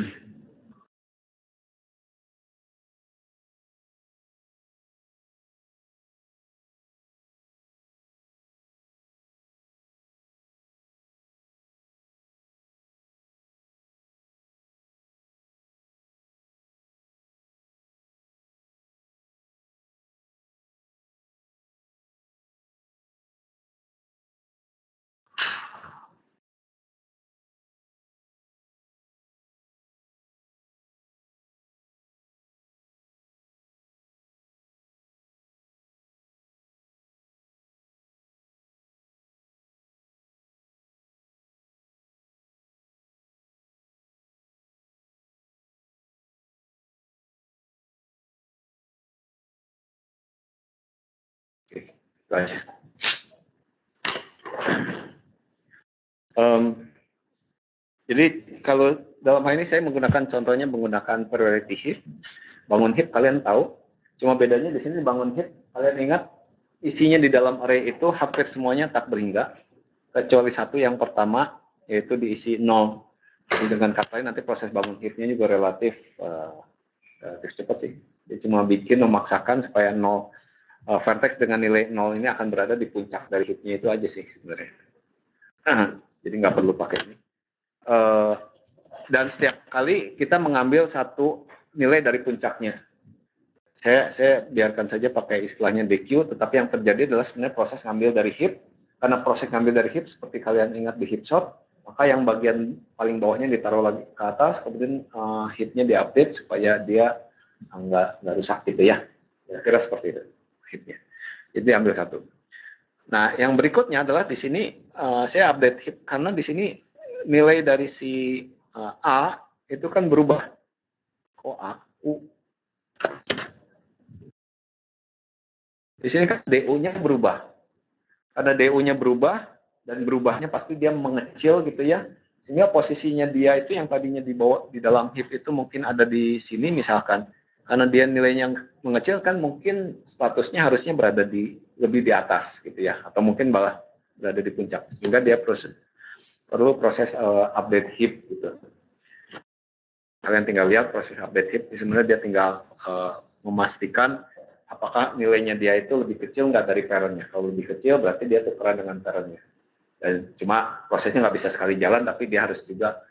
itu aja. Jadi kalau dalam hal ini saya menggunakan contohnya menggunakan priority heap. Bangun heap kalian tahu, cuma bedanya di sini bangun heap kalian ingat isinya di dalam array itu hampir semuanya tak berhingga kecuali satu yang pertama yaitu diisi 0. Jadi dengan kata lain nanti proses bangun heapnya juga relatif cepat sih. Dia cuma bikin memaksakan supaya 0 vertex dengan nilai 0 ini akan berada di puncak dari heapnya itu aja sih sebenarnya. Jadi nggak perlu pakai ini. Dan setiap kali kita mengambil satu nilai dari puncaknya. Saya biarkan saja pakai istilahnya DQ, tetapi yang terjadi adalah sebenarnya proses ngambil dari heap. Karena proses ngambil dari heap, seperti kalian ingat di heap sort, maka yang bagian paling bawahnya ditaruh lagi ke atas, kemudian heapnya diupdate supaya dia nggak rusak gitu ya. Kira-kira seperti itu heapnya. Jadi ambil satu. Nah, yang berikutnya adalah di sini saya update heap karena di sini nilai dari si A itu kan berubah. Kok A? U. Di sini kan DU-nya berubah. Karena DU-nya berubah, dan berubahnya pasti dia mengecil gitu ya. Sehingga posisinya dia itu yang tadinya dibawa di dalam heap itu mungkin ada di sini misalkan. Karena dia nilainya mengecil kan mungkin statusnya harusnya berada lebih di atas gitu ya. Atau mungkin malah berada di puncak. Sehingga dia perlu proses update heap gitu. Kalian tinggal lihat proses update heap, sebenarnya dia tinggal memastikan apakah nilainya dia itu lebih kecil nggak dari parentnya. Kalau lebih kecil berarti dia tukeran dengan parentnya. Dan cuma prosesnya nggak bisa sekali jalan, tapi dia harus juga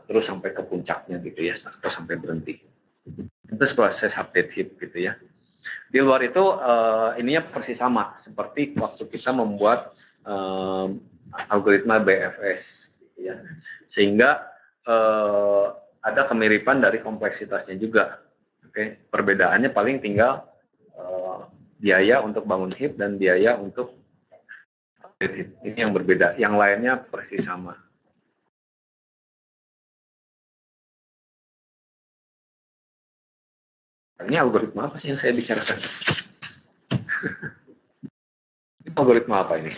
terus sampai ke puncaknya gitu ya, atau sampai berhenti. Itu proses update heap gitu ya. Di luar itu ininya persis sama seperti waktu kita membuat algoritma BFS gitu ya. Sehingga ada kemiripan dari kompleksitasnya juga. Oke, perbedaannya paling tinggal biaya untuk bangun heap dan biaya untuk update heap. Ini yang berbeda. Yang lainnya persis sama. Ini algoritma apa sih yang saya bicarakan? Ini algoritma apa ini?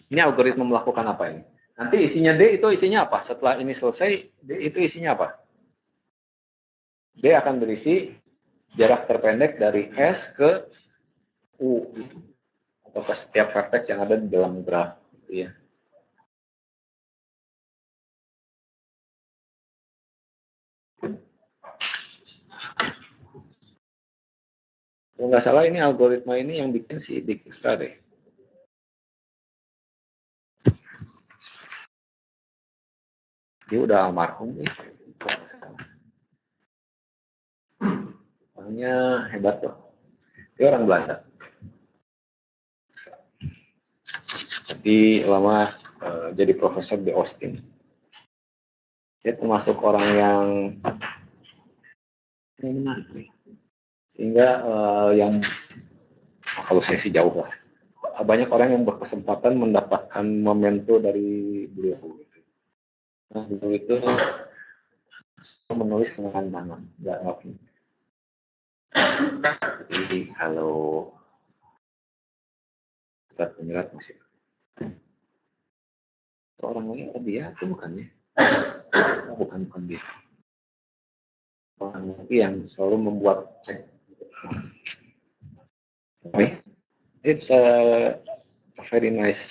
Ini algoritma melakukan apa ini? Nanti isinya D itu isinya apa? Setelah ini selesai, D itu isinya apa? D akan berisi jarak terpendek dari S ke U, atau ke setiap vertex yang ada di dalam graf. Gitu ya. Kalau nggak salah ini algoritma ini yang bikin si Dijkstra deh. Dia udah almarhum nih. Orangnya hebat loh. Dia orang Belanda. Jadi lama jadi profesor di Austin. Dia termasuk orang yang menarik nih. Sehingga yang kalau saya sih jauh lah. Banyak orang yang berkesempatan mendapatkan memento dari beliau. Nah, dulu itu menulis dengan tangan, nggak ngapin. Jadi kalau penyerat masih. Orang lagi dia itu bukannya? Oh, bukan dia. Orang lagi yang selalu membuat cek. Okay. It's a very nice.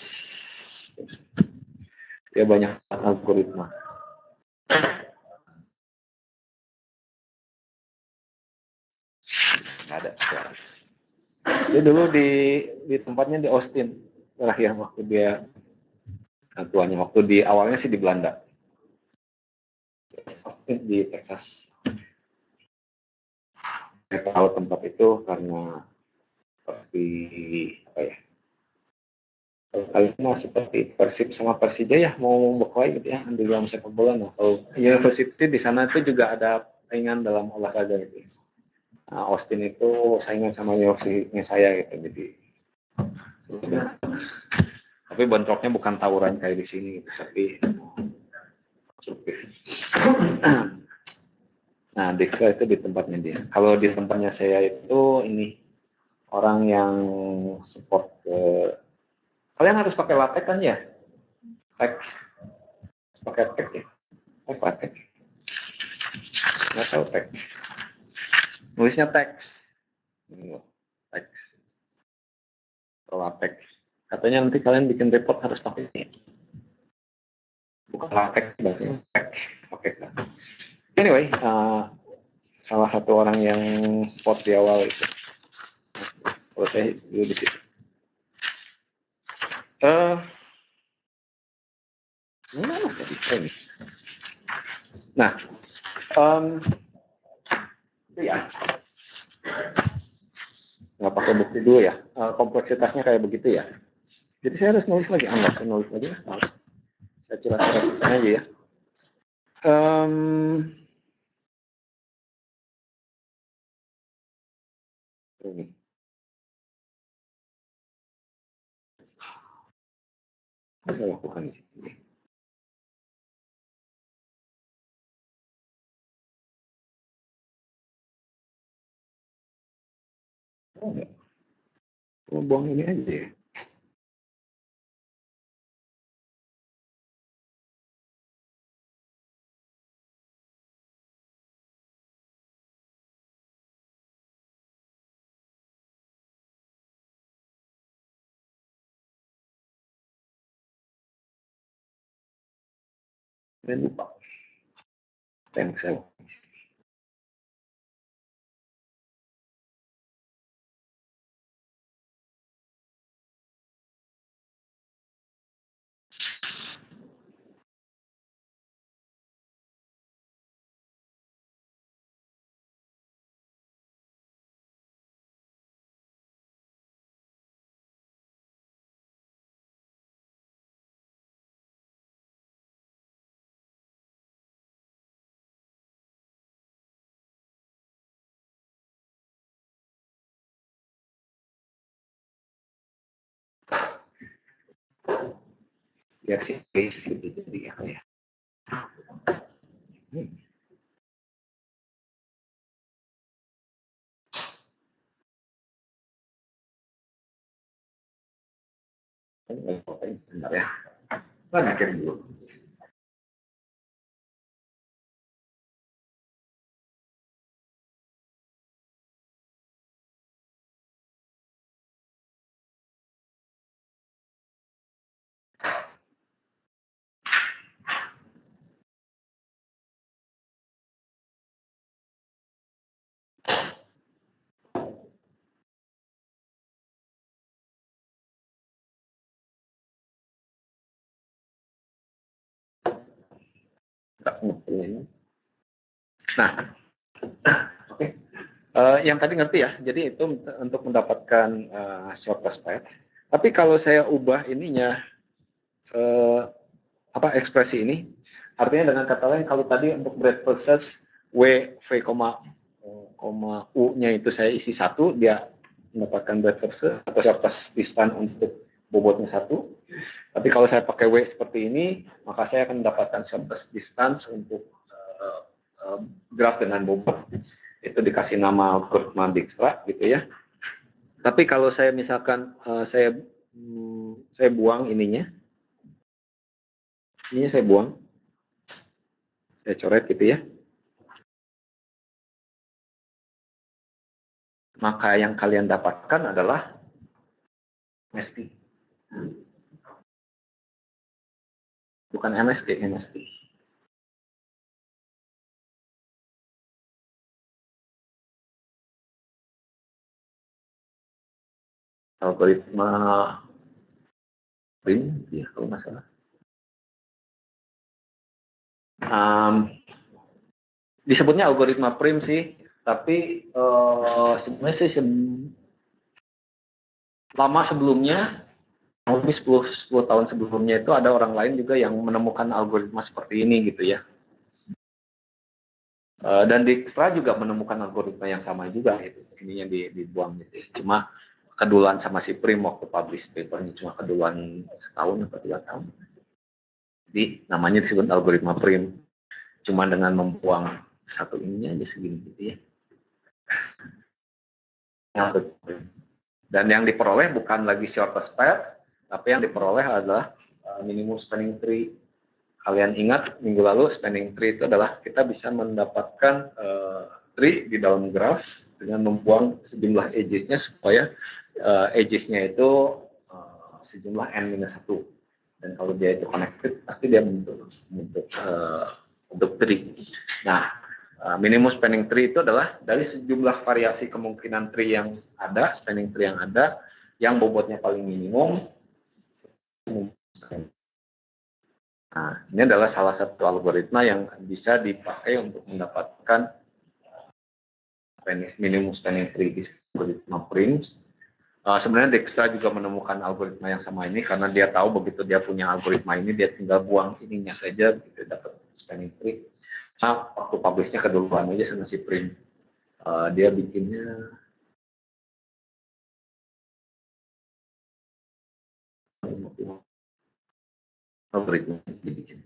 Dia banyak algoritma. Nggak ada. Dia dulu di tempatnya di Austin terakhir waktu dia tuanya, waktu di awalnya sih di Belanda. Austin di Texas. Saya tahu tempat itu karena seperti apa ya? Kalian seperti Persib sama Persija ya, mau berkelahi gitu ya, ambil dalam sepak bola. Atau University di sana itu juga ada saingan dalam olahraga gitu. Nah, Austin itu saingan sama University-nya saya gitu, jadi tapi bentroknya bukan tawuran kayak di sini gitu, tapi nah Dexter itu di tempatnya dia. Kalau di tempatnya saya itu ini orang yang support ke kalian harus pakai latex kan ya? Tag pakai tag ya? Pakai nggak tahu tag. Nulisnya teks. Teks. Atau latex. Katanya nanti kalian bikin report harus pakai ini. Bukan latex, bahasanya tag. Oke. Anyway, salah satu orang yang support di awal itu. Kalau saya dulu di situ. Mana tadi ini? Nah, ya, nggak pakai bukti dulu ya. Kompleksitasnya kayak begitu ya. Jadi saya harus nulis lagi, saya nulis lagi. Saya curhat-curhat aja ya. Ini. Apa saya lakukan di sini? Oh, enggak. Buang ini aja ya. Dan lupa. Thanks, saya. Biar sih base gitu jadi apa ya. Sebentar ya. Kita dulu. Nah, oke. Yang tadi ngerti ya. Jadi itu untuk mendapatkan shortcut path. Tapi kalau saya ubah ininya ekspresi ini, artinya dengan kata lain kalau tadi untuk breadth versus w v, u-nya itu saya isi 1, dia mendapatkan breadth versus atau shortcut distance untuk bobotnya 1. Tapi kalau saya pakai w seperti ini, maka saya akan mendapatkan shortcut distance untuk graf dengan bobot. Itu dikasih nama algoritma Dijkstra gitu ya. Tapi kalau saya misalkan saya saya buang ininya. Ininya saya buang. Saya coret gitu ya. Maka yang kalian dapatkan adalah MST. Bukan MST, MST. Algoritma prim, ya kalau nggak salah. Disebutnya algoritma prim sih, tapi sebenarnya sih lama sebelumnya, lebih 10 tahun sebelumnya itu ada orang lain juga yang menemukan algoritma seperti ini gitu ya. Dan Dijkstra juga menemukan algoritma yang sama juga, gitu. Ininya dibuang gitu ya. Cuma keduluan sama si Prim waktu publish papernya, cuma keduluan setahun atau 2 tahun. Jadi namanya disebut algoritma Prim. Cuma dengan membuang satu ininya aja segini gitu ya. Dan yang diperoleh bukan lagi shortest path, tapi yang diperoleh adalah minimum spanning tree. Kalian ingat minggu lalu spanning tree itu adalah kita bisa mendapatkan tree di dalam graph dengan membuang sejumlah edges-nya supaya edges-nya itu sejumlah n-1. Dan kalau dia itu connected, pasti dia membentuk tree. Nah, minimum spanning tree itu adalah dari sejumlah variasi kemungkinan tree yang ada, spanning tree yang ada, yang bobotnya paling minimum. Nah, ini adalah salah satu algoritma yang bisa dipakai untuk mendapatkan minimum spanning tree di algoritma Prims. Sebenarnya Dijkstra juga menemukan algoritma yang sama ini karena dia tahu begitu dia punya algoritma ini, dia tinggal buang ininya saja, gitu, dapat spanning tree. Nah, waktu publishnya keduluan aja sama si Prim. Dia bikinnya algoritma dibikin.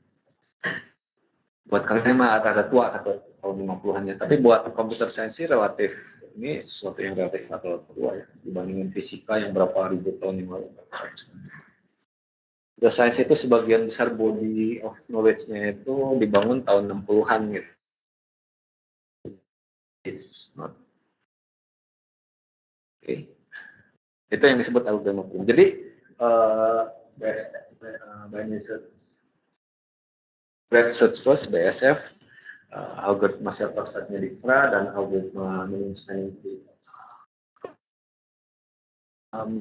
Buat kalian mah ada tua atau tahun 50-annya, tapi buat computer science relatif ini sesuatu yang relatif atau tua ya dibandingin fisika yang berapa ribu tahun yang lalu. Computer science itu sebagian besar body of knowledge-nya itu dibangun tahun 60-an gitu. It's not. Oke. Itu yang disebut algoritma. Jadi Breadth Search First, BSF, algoritma shortest path-nya Dijkstra, dan algoritma minimum spanning tree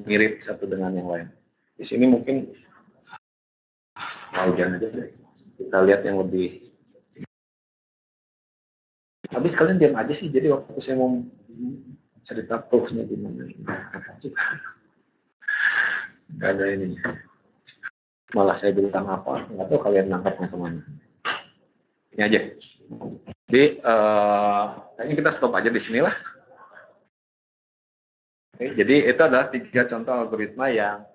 mirip satu dengan yang lain. Di sini mungkin jangan aja deh. Kita lihat yang lebih. Habis kalian diam aja sih. Jadi waktu saya mau cerita proof-nya gimana, nggak ada ini. Malah saya bilang apa, nggak tahu kalian nangkapnya kemana. Ini aja. Jadi kayaknya kita stop aja di sinilah. Oke, jadi itu adalah 3 contoh algoritma yang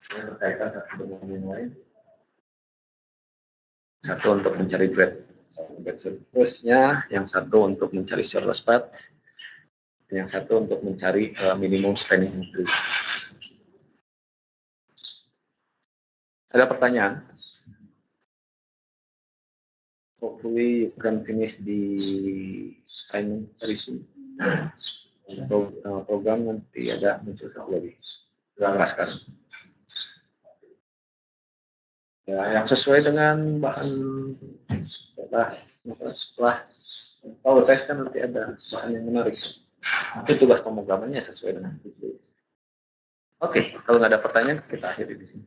berkaitan satu dengan yang lain. Satu untuk mencari breadth search-nya, yang satu untuk mencari shortest path, yang satu untuk mencari minimum spanning tree. Ada pertanyaan? Hopefully you can finish the assignment very soon. Program nanti ada muncul satu lagi. Enggak sekarang. Ya, yang sesuai dengan bahan setelah kalau tes kan nanti ada bahan yang menarik. Nanti tugas pemrogramannya sesuai dengan itu. Oke, kalau nggak ada pertanyaan kita akhiri di sini.